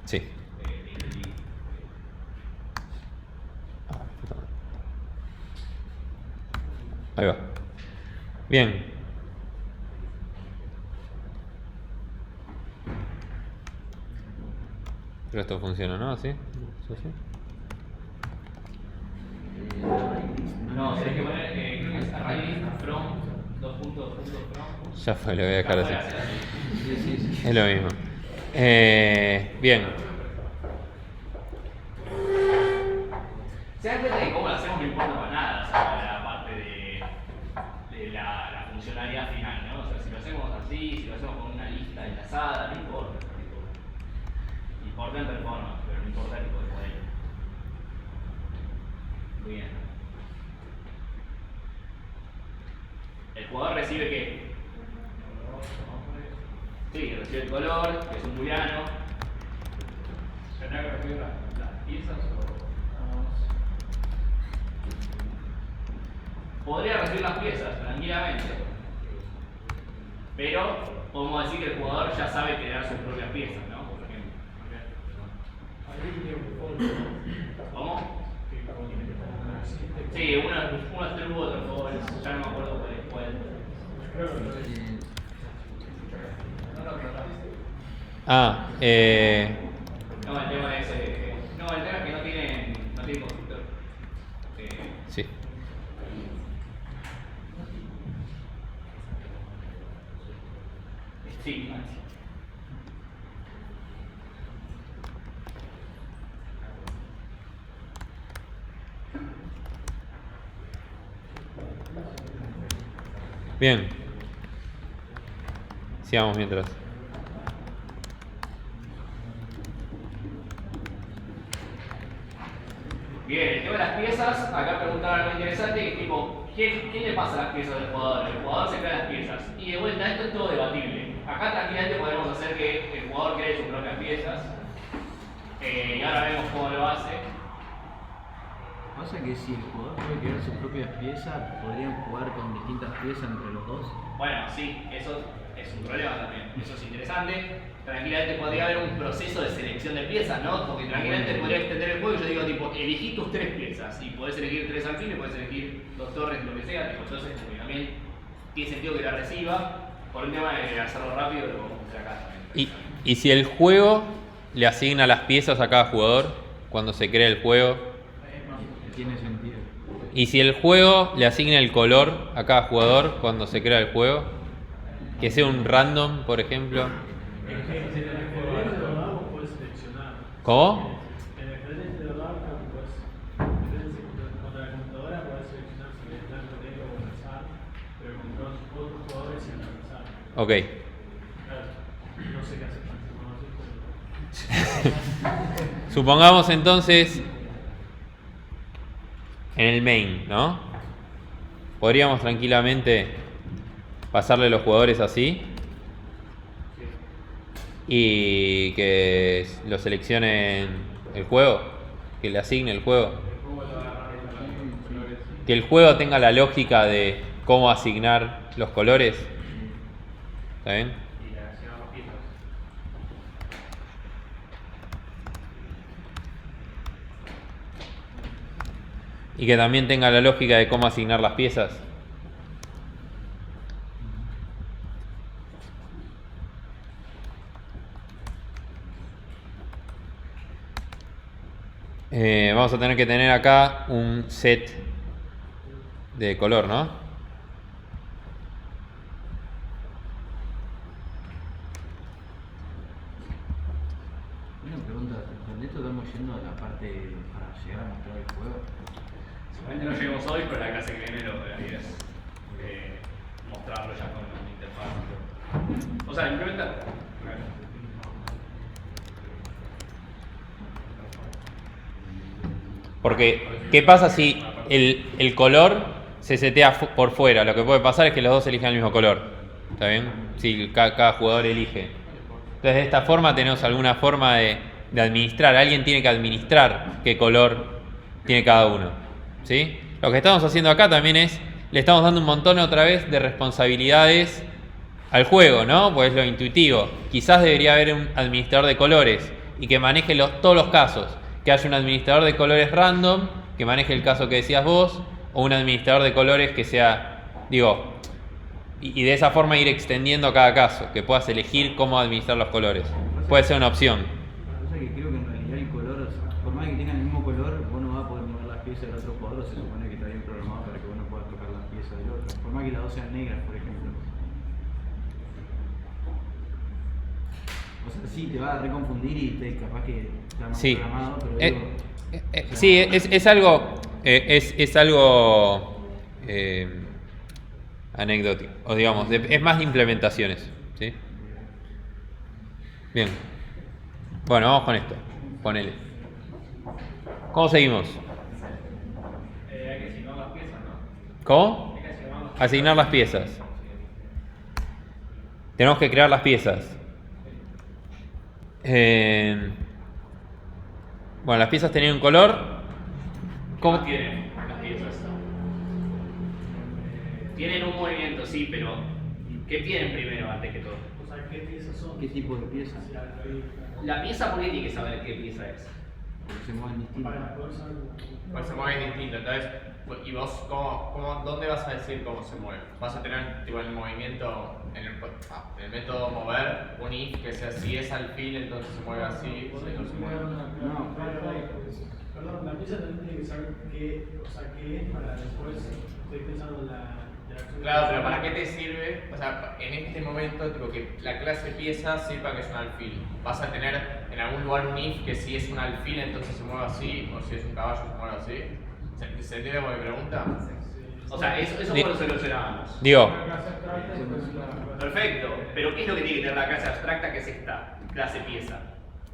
Sí. Ahí va. Bien. Pero esto funciona, ¿no? ¿Así? ¿Sí? No, tenés que poner, creo que es array from, from. Ya fue, lo voy a dejar así. Sí. Es lo mismo. Bien. Se dan cuenta que cómo lo hacemos no importa para nada, o sea, la parte de la funcionalidad final, ¿no? O sea, si lo hacemos así, si lo hacemos con una lista enlazada, no importa. Importa en performance, pero no importa el tipo de modelo. Muy bien. ¿El jugador recibe qué? Sí, recibe el color, que es un booleano. ¿Tendrá que recibir las piezas o...? Podría recibir las piezas, tranquilamente. Pero podemos decir que el jugador ya sabe crear sus propias piezas, ¿no? Por ejemplo. ¿Cómo? Sí, uno es true, otro false. Ya no me acuerdo cuál es. No, el tema es... no, el tema es que no tiene constructor. Sí. Sí. Bien. Sigamos mientras. Bien, el tema de las piezas, acá preguntaban algo interesante, que tipo, ¿quién le pasa las piezas al jugador? El jugador se crea las piezas. Y de vuelta, esto es todo debatible. Acá tranquilamente podemos hacer que el jugador cree sus propias piezas. Y ahora vemos cómo lo hace. Pasa que si el jugador puede crear sus propias piezas, podrían jugar con distintas piezas entre los dos. Bueno, sí, eso es un problema también. Eso es interesante. Tranquilamente podría haber un proceso de selección de piezas, ¿no? Porque tranquilamente podría extender el juego y yo digo, tipo, elegí tus 3 piezas. Y podés elegir 3 alfiles, podés elegir 2 torres, lo que sea. Tipo, entonces, como que también tiene sentido que la reciba. Por un tema de hacerlo rápido, lo vamos a hacer acá también. Y si el juego le asigna las piezas a cada jugador cuando se crea el juego. Tiene sentido. Y si el juego le asigna el color a cada jugador cuando se crea el juego, que sea un random, por ejemplo. Puedes seleccionar. ¿Cómo? En el frente de los datos, contra la computadora puedes seleccionar si es blanco, negro o azar, pero contra otros jugadores sin azar. Ok. Claro, no sé qué hacer con eso. Supongamos entonces en el main, ¿no? Podríamos tranquilamente pasarle los jugadores así y que lo seleccionen el juego, que le asigne el juego. Que el juego tenga la lógica de cómo asignar los colores. ¿Está bien? Y que también tenga la lógica de cómo asignar las piezas. vamos a tener que tener acá un set de color, ¿no? Una pregunta, ¿con esto estamos yendo a la parte para llegar a mostrar el juego? Seguramente no lleguemos hoy, pero la clase que viene lo que haría es mostrarlo ya con la interfaz. O sea, implementar. Porque, ¿qué pasa si el color se setea por fuera? Lo que puede pasar es que los dos elijan el mismo color. ¿Está bien? Si cada jugador elige. Entonces, de esta forma tenemos alguna forma de administrar. Alguien tiene que administrar qué color tiene cada uno. ¿Sí? Lo que estamos haciendo acá también es, le estamos dando un montón otra vez de responsabilidades al juego, ¿no? Pues es lo intuitivo. Quizás debería haber un administrador de colores y que maneje todos los casos. Que haya un administrador de colores random que maneje el caso que decías vos, o un administrador de colores que sea, digo, y de esa forma ir extendiendo cada caso, que puedas elegir cómo administrar los colores. Puede ser una opción. O sea que creo que en realidad el color, o sea, por más que tenga el mismo color, vos no vas a poder mover las piezas del otro jugador, se supone que está bien programado para que vos no puedas tocar las piezas del otro. Por más que las dos sean negras, por ejemplo. O sea, sí, te va a reconfundir y capaz que está mal Sí. programado, pero digo, Sí, es algo anecdótico, o digamos, es más de implementaciones, ¿sí? Bien. Bueno, vamos con esto. Ponele. ¿Cómo seguimos? Hay que asignar las piezas, ¿no? ¿Cómo? Hay que asignar las Asignar las piezas. Tenemos que crear las piezas. Bueno, las piezas tenían un color. ¿Cómo tienen las piezas? Tienen un movimiento, sí, pero ¿qué tienen primero antes que todo? O sea, ¿qué piezas son? ¿qué tipo de piezas? La pieza, ¿por qué tiene que saber qué pieza es? Porque se mueven distintos. Para poder saber. Pues se mueven distinto, entonces, ¿y vos dónde vas a decir cómo se mueve? ¿Vas a tener tipo el movimiento en el método mover, un if que sea si es alfil, entonces se mueve así, si no se mueve? No, Perdón, la pieza también tiene que saber qué es para después, estoy pensando en la interacción. Claro, pero ¿para qué te sirve? O sea, en este momento, tipo que la clase pieza sepa que es un alfil. Vas a tener en algún lugar un if que si es un alfil, entonces se mueve así, o si es un caballo, se mueve así. ¿Se entiende cómo me pregunta? O sea, eso por lo solucionábamos. Digo, Perfecto, pero ¿qué es lo que tiene que tener la clase abstracta que es esta clase pieza?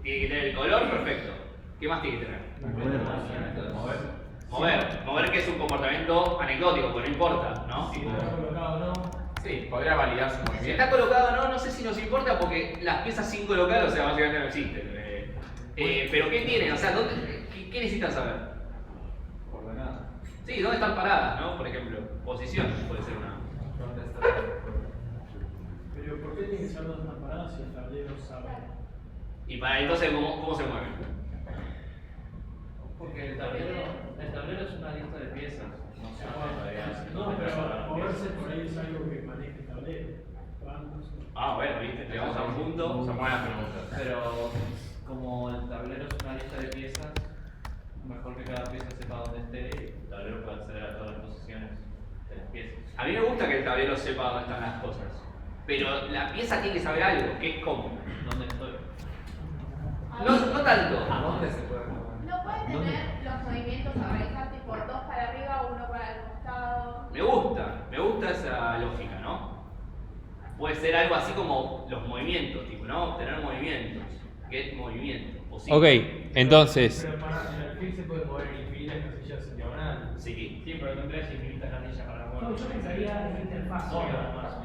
Tiene que tener el color, perfecto. ¿Qué más tiene que tener? Mover que es un comportamiento anecdótico, pues no importa, ¿no? Si está colocado o no. Sí, podría validar su Si movimiento. está colocado o no, no sé si nos importa porque las piezas sin colocar, o sea, básicamente no existen. Pero ¿qué tienen? O sea, ¿qué necesitan saber? Coordenadas. Sí, ¿dónde están paradas, no? Por ejemplo, posición puede ser una. ¿Dónde está? Pero ¿por qué tiene que saber dónde están paradas si el tablero sabe? Y para entonces, ¿cómo se mueven? Porque el tablero es una lista de piezas. No sé No, pero moverse por ahí es algo que maneja el tablero. Ah, bueno, viste, llegamos a un punto. Son buenas preguntas. Pero como el tablero es una lista de piezas, mejor que cada pieza sepa dónde esté y el tablero puede acceder a todas las posiciones de las piezas. A mí me gusta que el tablero sepa dónde están las cosas. Pero la pieza tiene que saber algo, que es cómo. ¿Dónde estoy? No tanto. ¿A dónde se puede mover? No puede tener los movimientos a realizar tipo dos para arriba, uno para el costado. Me gusta esa lógica, ¿no? Puede ser algo así como los movimientos, tipo, ¿no? Tener movimientos. ¿Qué es movimiento? Posible. ok, entonces, Pero para el alfil se puede mover en infinitas casillas en diagonal. Sí. Sí, pero tendrías infinitas casillas para mover. No, yo pensaría en la interfaz. Obvio, además.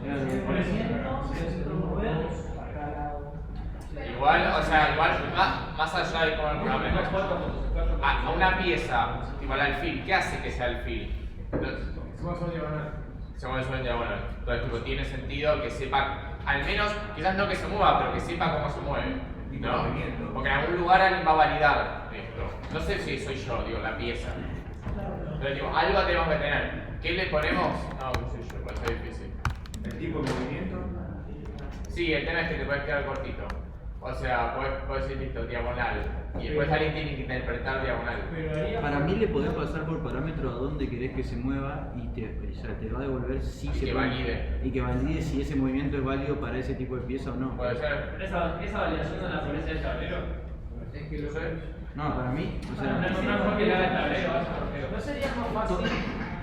Por ejemplo, si nosotros movemos para cada lado. Igual, o sea, más allá de cómo el programa a una pieza, tipo el alfil, ¿qué hace que sea alfil? Se mueve solo diagonal. Se mueve solo en diagonal. Entonces, tipo, tiene sentido que sepa, al menos, quizás no que se mueva, pero que sepa cómo se mueve. ¿No? Porque en algún lugar alguien va a validar esto. No sé si soy yo, digo, la pieza. Entonces, digo, algo tenemos que tener. ¿Qué le ponemos? No, qué sé yo, puede ser difícil. El tipo de movimiento. Sí, el tema es que te puedes quedar cortito. O sea, podés decir listo, diagonal. Y después alguien tiene que interpretar diagonal. Para mí le podés pasar por parámetro a dónde querés que se mueva y te va a devolver si Y se que puede- valide. y que valide si ese movimiento es válido para ese tipo de pieza o no. Puede ser. Esa validación no la aparece del tablero. Es que lo sé. No, para mí, o sea, No que le haga el tablero, vaya, porque- ¿No sería más fácil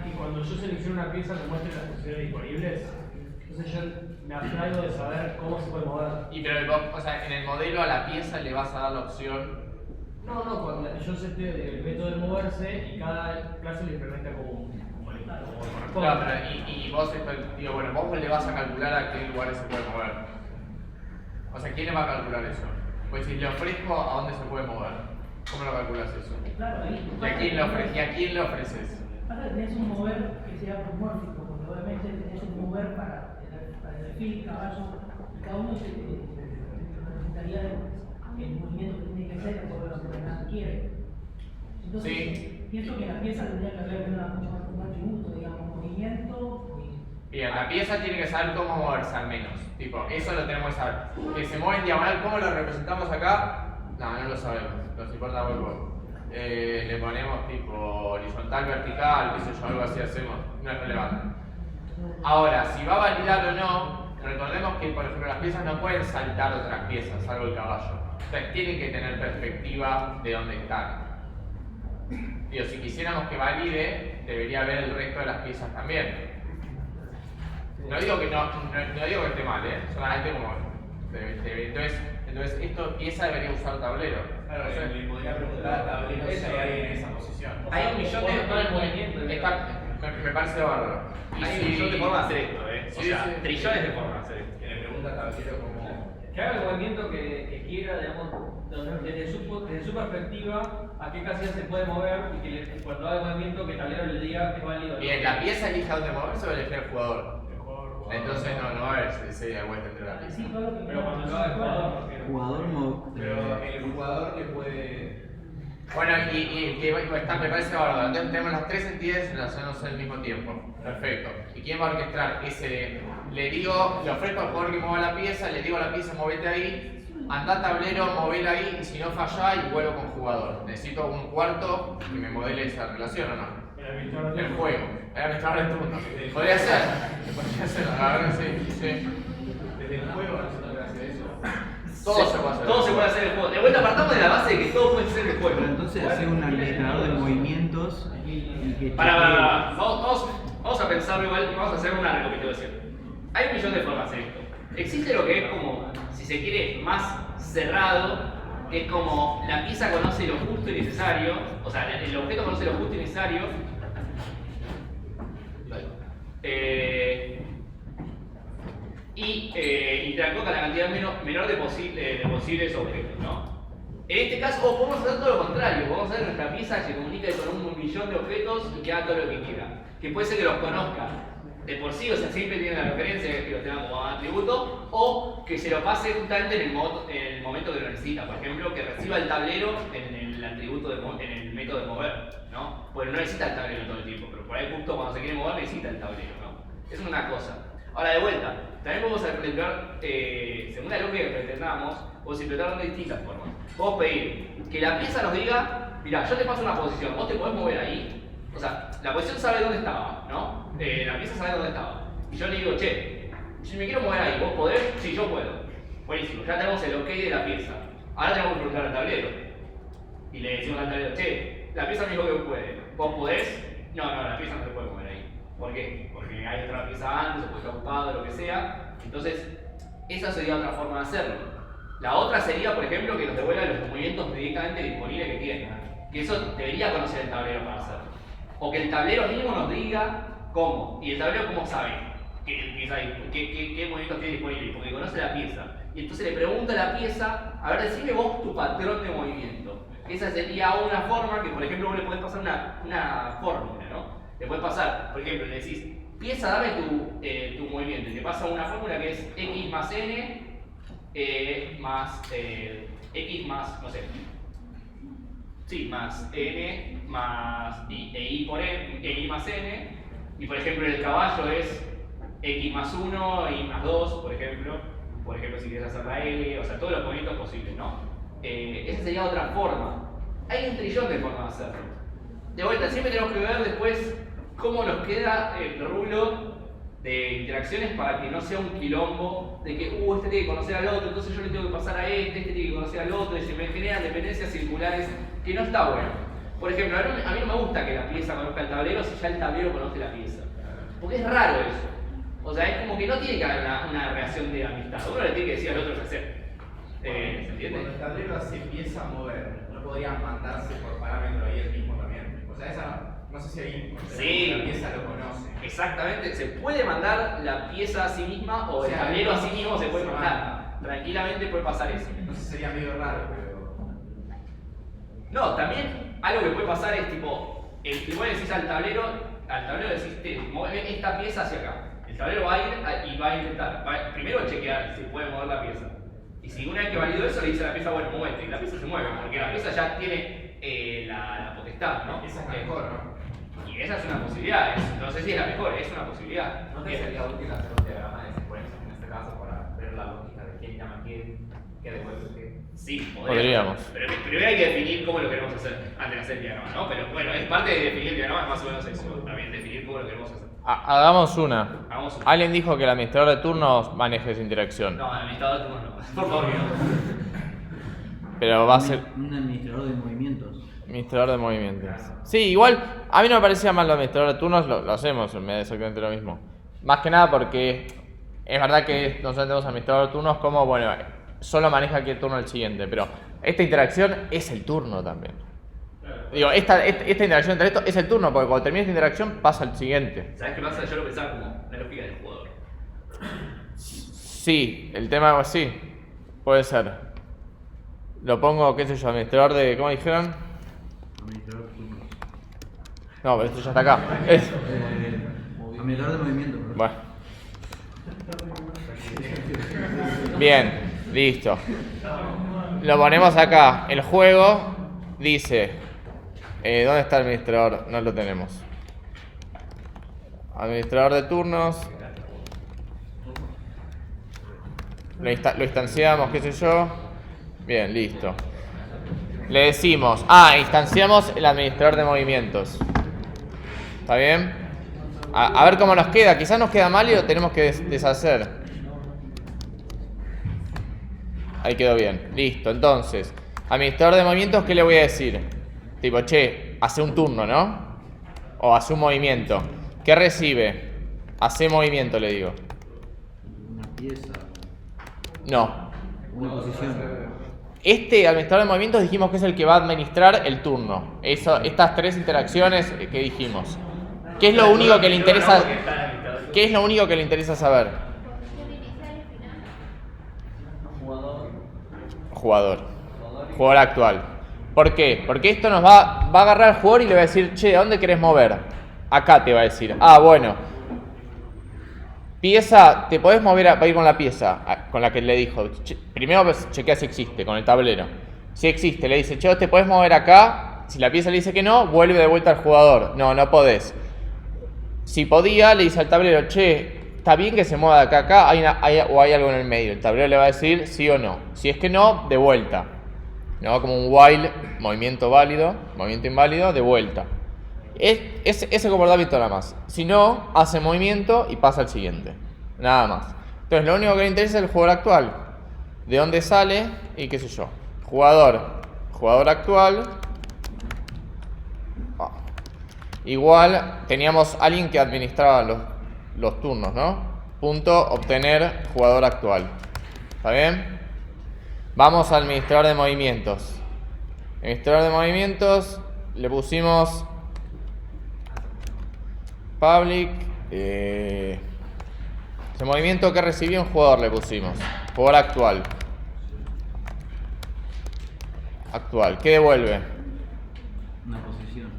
que cuando yo selecciono una pieza me muestre las posiciones disponibles? Entonces yo me abstraigo de saber cómo se puede mover. Y pero o sea, en el modelo a la pieza le vas a dar la opción. No, cuando yo sete el método de moverse y cada clase lo implementa como corresponde. Claro, pero y vos, digo, bueno, vos le vas a calcular a qué lugares se puede mover. O sea, ¿quién le va a calcular eso? Pues si le ofrezco a dónde se puede mover, ¿cómo lo calculas eso? Claro, ahí. ¿Y a quién le ofreces? Pasa que tenés un mover que sea promórfico, porque obviamente tenés un mover para el alfil, caballo, y cada uno se representaría el movimiento que tiene que hacer por lo que el quiere. Entonces, Sí. pienso que la pieza tendría que haber mucho más un atributo, digamos, movimiento. Bien, la pieza tiene que saber cómo moverse al menos. Tipo, eso lo tenemos que saber. Que se mueve en diagonal, ¿cómo lo representamos acá? No lo sabemos. Nos importa muy poco. Le ponemos tipo horizontal, vertical, qué sé yo, algo así hacemos. No es relevante. Ahora, si va a validar o no, recordemos que por ejemplo las piezas no pueden saltar otras piezas, salvo el caballo. Entonces tienen que tener perspectiva de dónde están. Digo, si quisiéramos que valide, debería ver el resto de las piezas también. No digo que no digo que esté mal, solamente como entonces esta pieza debería usar tablero. Claro, le podría preguntar al tablero si hay alguien en esa posición. Hay un millón de movimiento. Me parece bárbaro. Y Hay un si- millón de formas de hacer esto, O Sí, sea, sí. trillones de formas de hacer esto. Que le pregunta al tablero cómo. Que haga el movimiento que quiera, digamos, desde su perspectiva, a qué casilla se puede mover y que cuando haga el movimiento que el tablero le diga que es válido. o no. Bien, ¿la pieza elige a dónde moverse o elige al jugador? El jugador. Entonces no va a haber ese de vuelta entre la pieza. Sí, todo lo que Pero cuando lo haga el jugador, no quiero. jugador Pero el jugador le puede. Bueno, y que me parece bárbaro. Entonces tenemos las tres entidades relacionándose al mismo tiempo. Perfecto. ¿Y quién va a orquestar ese? Le ofrezco al jugador que mueva la pieza, le digo a la pieza, movete ahí, anda tablero, movela ahí, y si no falla, y vuelvo con jugador. Necesito un cuarto que me modele esa relación o no. El juego. El administrador de turno. Podría ser, la verdad que sí. Desde el juego no se puede hacer eso. Todo se puede hacer. Todo se puede hacer en el juego. De vuelta partamos de la base de que todo puede ser en el juego. Pero entonces hacer un administrador de movimientos y que Para, vamos a pensarlo igual y vamos a hacer una recapitulación. Hay un millón de formas de esto. Existe lo que es como, si se quiere, más cerrado, que es como la pieza conoce lo justo y necesario, o sea, el objeto conoce lo justo y necesario. Y interactúa con la cantidad menor de posibles objetos, ¿no? En este caso, o podemos hacer todo lo contrario, podemos hacer nuestra pieza que se comunique con un millón de objetos y que haga todo lo que quiera. Que puede ser que los conozca de por sí, o sea, siempre tiene la referencia que los tenga como atributo, o que se lo pase justamente en el momento que lo necesita. Por ejemplo, que reciba el tablero en el atributo en el método de mover, ¿no? Pues no necesita el tablero todo el tiempo, pero por ahí justo cuando se quiere mover necesita el tablero, ¿no? Eso es una cosa. Ahora, de vuelta, también podemos implementar, según la lógica que pretendamos, podemos implementar de distintas formas. Podemos pedir que la pieza nos diga, mira, yo te paso una posición, vos te podés mover ahí. O sea, la posición sabe dónde estaba, ¿no? La pieza sabe dónde estaba. Y yo le digo, che, si me quiero mover ahí, ¿vos podés? Sí, yo puedo. Buenísimo, ya tenemos el ok de la pieza. Ahora tenemos que preguntar al tablero. Y le decimos al tablero, che, la pieza me dijo que puede. ¿Vos podés? No, la pieza no se puede mover ahí. ¿Por qué? Porque hay otra pieza antes, o porque está ocupado, lo que sea. Entonces, esa sería otra forma de hacerlo. La otra sería, por ejemplo, que nos devuelva los movimientos directamente disponibles que tiene. Que eso debería conocer el tablero para hacerlo. O que el tablero mismo nos diga cómo. ¿Y el tablero cómo sabe qué movimientos tiene disponibles? Porque conoce la pieza. Y entonces le pregunta a la pieza, a ver, decime vos tu patrón de movimiento. Esa sería una forma que, por ejemplo, vos le podés pasar una fórmula, ¿no? Le podés pasar, por ejemplo, le decís, pieza, dame tu movimiento. Y te pasa una fórmula que es x más n más x más, no sé. Sí, más n más i por n, i más n. Y por ejemplo el caballo es x más 1, y más 2, por ejemplo. por ejemplo, si quieres hacer la L, o sea, todos los movimientos posibles, ¿no? Esa sería otra forma. Hay un trillón de formas de hacerlo. De vuelta, siempre tenemos que ver después cómo nos queda el rulo de interacciones para que no sea un quilombo de que, este tiene que conocer al otro, entonces yo le tengo que pasar a este tiene que conocer al otro, y se me generan dependencias circulares que no está bueno. Por ejemplo, a mí no me gusta que la pieza conozca el tablero si ya el tablero conoce la pieza. Porque es raro eso. O sea, es como que no tiene que haber una reacción de amistad. Uno le tiene que decir al otro qué hacer. ¿Se entiende? Cuando el tablero se empieza a mover, ¿no podrían mandarse por parámetro ahí el mismo también? O sea, esa no sé si ahí Sí. la pieza lo conoce. Exactamente. Se puede mandar la pieza a sí misma o el tablero a sí mismo se puede mandar. Tranquilamente puede pasar eso. No sé, sería medio raro, pero... No, también algo que puede pasar es tipo, si vos le decís al tablero decís, mueve esta pieza hacia acá. El tablero va a ir y va a intentar, primero chequear si puede mover la pieza. Y si una vez que validó eso le dice a la pieza, bueno, muévete, y la pieza se mueve, porque la pieza ya tiene la potestad, ¿no? Esa es mejor, ¿no? Y esa es una posibilidad, no sé si es la mejor, es una posibilidad. ¿No te sería útil hacer un diagrama de secuencias en este caso para ver la lógica de quién llama a quién, qué devuelve qué? Sí, Podríamos. Pero primero hay que definir cómo lo queremos hacer antes de hacer el diagrama, ¿no? Pero bueno, es parte de definir el diagrama, es más o menos eso, también definir cómo lo queremos hacer. Hagamos una. Hagamos una. Alguien dijo que el administrador de turnos maneje esa interacción. No, el administrador de turnos no, por favor, no. Pero va a ser Un administrador de movimientos. administrador de movimientos. Sí, igual, a mí no me parecía mal el administrador de turnos, lo hacemos, me da exactamente lo mismo. Más que nada porque es verdad que nosotros tenemos administrador de turnos como, bueno, solo maneja aquí el turno del siguiente, pero esta interacción es el turno también. Digo, esta interacción entre esto es el turno, porque cuando termina esta interacción pasa al siguiente. ¿Sabes qué pasa? Yo lo pensaba como la lógica del jugador. Sí, el tema sí, puede ser. Lo pongo, qué sé yo, administrador de, ¿cómo dijeron? Administrador de turnos. No, pero esto ya está acá. Es- Administrador de movimientos. ¿no? Bueno. Bien, listo. Lo ponemos acá. El juego dice... ¿dónde está el administrador? No lo tenemos. Administrador de turnos. Lo instanciamos, qué sé yo. Bien, listo. Le decimos... instanciamos el administrador de movimientos. ¿Está bien? A ver cómo nos queda. Quizás nos queda mal y lo tenemos que deshacer. Ahí quedó bien. Listo. Entonces, administrador de movimientos, ¿qué le voy a decir? Tipo, che, hace un turno, ¿no? O hace un movimiento. ¿Qué recibe? Hace movimiento, le digo. Una pieza. No. Una posición. Este administrador de movimientos dijimos que es el que va a administrar el turno. Estas tres interacciones que dijimos. ¿Qué es lo único que le interesa? ¿Qué es lo único que le interesa saber? Posición inicial y final. Jugador actual. ¿Por qué? Porque esto nos va a agarrar al jugador y le va a decir, che, ¿a dónde querés mover? Acá te va a decir. Bueno. Pieza, te podés mover a ir con la pieza con la que le dijo. Primero chequea si existe, con el tablero. Si existe, le dice, che, te podés mover acá. Si la pieza le dice que no, vuelve de vuelta al jugador. No podés. Si podía, le dice al tablero, che, está bien que se mueva de acá a acá, hay algo en el medio. El tablero le va a decir sí o no. Si es que no, de vuelta. ¿No? Como un while, movimiento válido, movimiento inválido, de vuelta. Ese comportamiento nada más. Si no, hace movimiento y pasa al siguiente. Nada más. Entonces, lo único que le interesa es el jugador actual. De dónde sale y qué sé yo. Jugador actual. Igual, teníamos alguien que administraba los turnos, ¿no? Punto, obtener jugador actual. ¿Está bien? Vamos al administrador de movimientos. Administrador de movimientos, le pusimos public. Ese movimiento que recibió un jugador le pusimos. Jugador actual. ¿Qué devuelve? Una posición.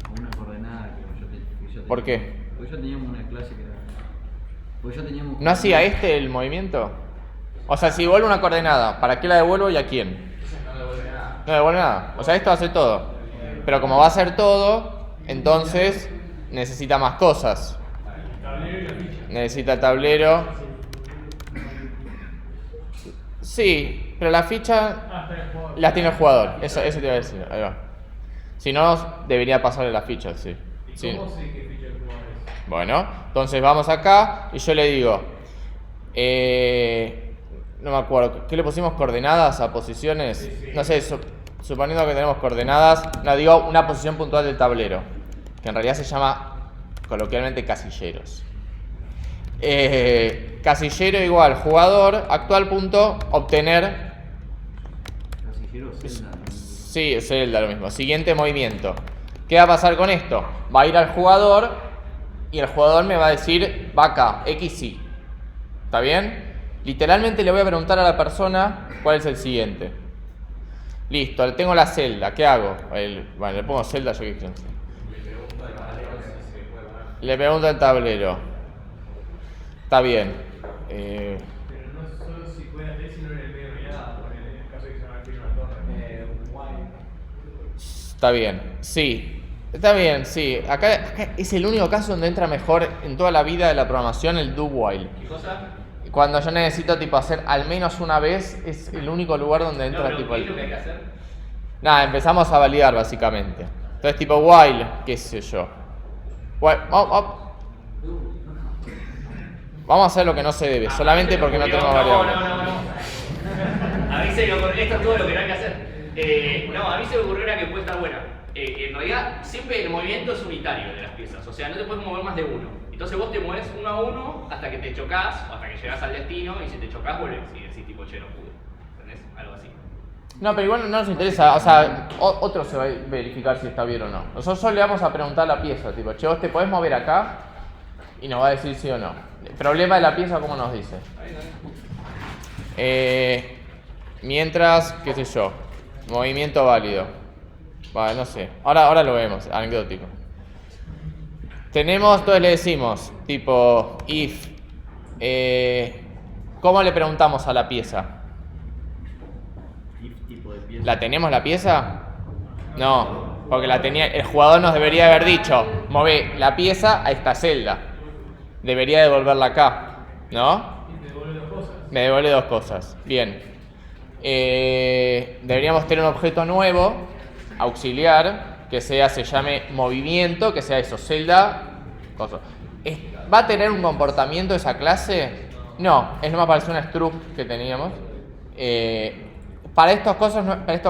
O una coordenada que yo tenía. ¿Por qué? Porque yo teníamos una clase que era. Porque yo teníamos. ¿No hacía el movimiento? O sea, si devuelve una coordenada, ¿para qué la devuelvo y a quién? No devuelve nada. O sea, esto hace todo. Pero como va a hacer todo, entonces necesita más cosas. Necesita el tablero. Sí, pero la ficha la tiene el jugador. Eso te iba a decir. Ahí va. Si no, debería pasarle la ficha, sí. ¿Y Sí. cómo sé qué ficha el jugador es? Bueno, entonces vamos acá y yo le digo, no me acuerdo, ¿qué le pusimos? ¿Coordenadas a posiciones? No sé, suponiendo que tenemos coordenadas, no digo una posición puntual del tablero, que en realidad se llama coloquialmente casilleros. Casillero igual, jugador, actual punto, obtener. Casillero, celda. Sí, celda lo mismo. Siguiente movimiento. ¿Qué va a pasar con esto? Va a ir al jugador y el jugador me va a decir, va acá, X y. ¿Está bien? Literalmente le voy a preguntar a la persona cuál es el siguiente. Listo, tengo la celda, ¿qué hago? Bueno, le pongo celda, yo qué quiero. Le pregunto al tablero. Está bien. Pero no es solo si puede hacer, sino en el medio de nada, en el caso de que se va a abrir una torre. Está bien, sí. Está bien, sí. Acá es el único caso donde entra mejor en toda la vida de la programación el do while. ¿Qué cosa? Cuando yo necesito tipo hacer al menos una vez, es el único lugar donde entra No, pero tipo ¿qué es lo que hay que hacer? Nada, empezamos a validar básicamente. Entonces tipo while, qué sé yo. While, vamos a hacer lo que no se debe, solamente porque no tenemos variables. No. A mí se me ocurrió, esto es todo lo que no hay que hacer. No, a mí se me ocurrió una que puede estar buena. En realidad, siempre el movimiento es unitario de las piezas, o sea, no te puedes mover más de uno. Entonces vos te mueves uno a uno hasta que te chocas, o hasta que llegas al destino, y si te chocas vuelves y decís tipo, che, no pude. ¿Entendés? Algo así. No, pero igual no nos interesa, o sea, otro se va a verificar si está bien o no. Nosotros solo le vamos a preguntar a la pieza, tipo, che, vos te podés mover acá, y nos va a decir sí o no. El problema de la pieza, ¿cómo nos dice? Mientras, qué sé yo, movimiento válido. Vale, no sé, ahora lo vemos, anecdótico. Tenemos, entonces le decimos, tipo, if, ¿cómo le preguntamos a la pieza? If tipo de pieza. ¿La tenemos la pieza? No, porque la tenía, el jugador nos debería haber dicho, move la pieza a esta celda. Debería devolverla acá, ¿no? Me devuelve dos cosas. Bien. Deberíamos tener un objeto nuevo, auxiliar, que se llame movimiento, que sea eso, celda, cosa. ¿Va a tener un comportamiento esa clase? No, es nomás para una struct que teníamos. Para estos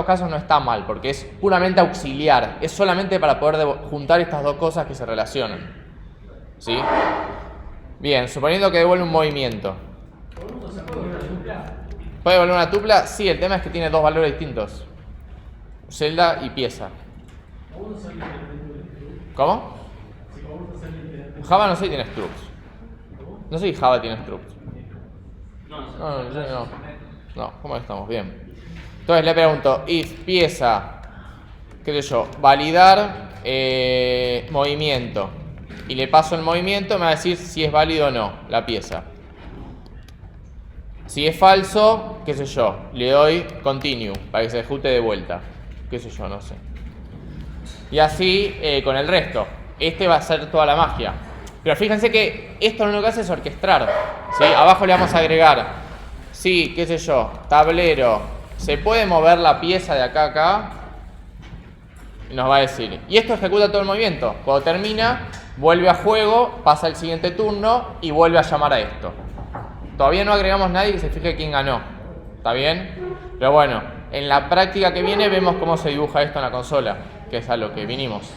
casos no está mal, porque es puramente auxiliar. Es solamente para poder juntar estas dos cosas que se relacionan. ¿Sí? Bien, suponiendo que devuelve un movimiento. ¿Puede devolver una tupla? Sí, el tema es que tiene dos valores distintos. Celda y pieza. ¿Cómo? Java no sé si tiene structs. No sé si Java tiene structs. No, ¿cómo estamos? Bien. Entonces le pregunto, if pieza, qué sé yo, validar movimiento. Y le paso el movimiento, me va a decir si es válido o no la pieza. Si es falso, qué sé yo, le doy continue para que se ejecute de vuelta. Qué sé yo, no sé. Y así con el resto. Este va a ser toda la magia. Pero fíjense que esto lo único que hace es orquestar. ¿Sí? Abajo le vamos a agregar, sí, qué sé yo, tablero. ¿Se puede mover la pieza de acá a acá? Y nos va a decir. Y esto ejecuta todo el movimiento. Cuando termina, vuelve a juego, pasa el siguiente turno y vuelve a llamar a esto. Todavía no agregamos nadie que se fije quién ganó. ¿Está bien? Pero bueno, en la práctica que viene vemos cómo se dibuja esto en la consola, que es a lo que vinimos.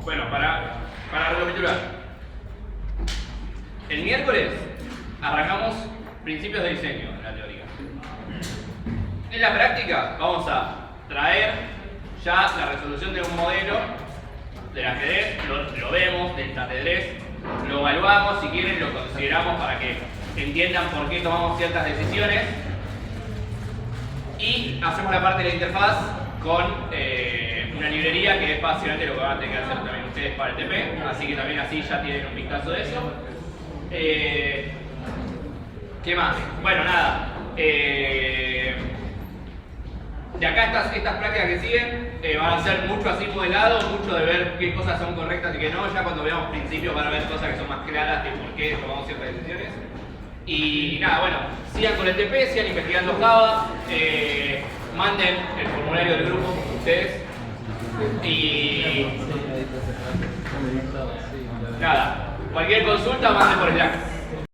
Bueno, para recapitular. El miércoles arrancamos principios de diseño en la teoría. En la práctica vamos a traer ya la resolución de un modelo del ajedrez, lo vemos, del ajedrez, lo evaluamos, si quieren lo consideramos para que entiendan por qué tomamos ciertas decisiones y hacemos la parte de la interfaz con una librería que es básicamente lo que van a tener que hacer también ustedes para el TP, así que también así ya tienen un vistazo de eso. ¿Qué más? Bueno, nada. De acá estas prácticas que siguen van a ser mucho así modelado, mucho de ver qué cosas son correctas y qué no. Ya cuando veamos principios van a ver cosas que son más claras de por qué tomamos ciertas decisiones. Y nada, bueno, sigan con el TP, sigan investigando Java, manden el formulario del grupo ustedes. Y nada, cualquier consulta manden por Slack.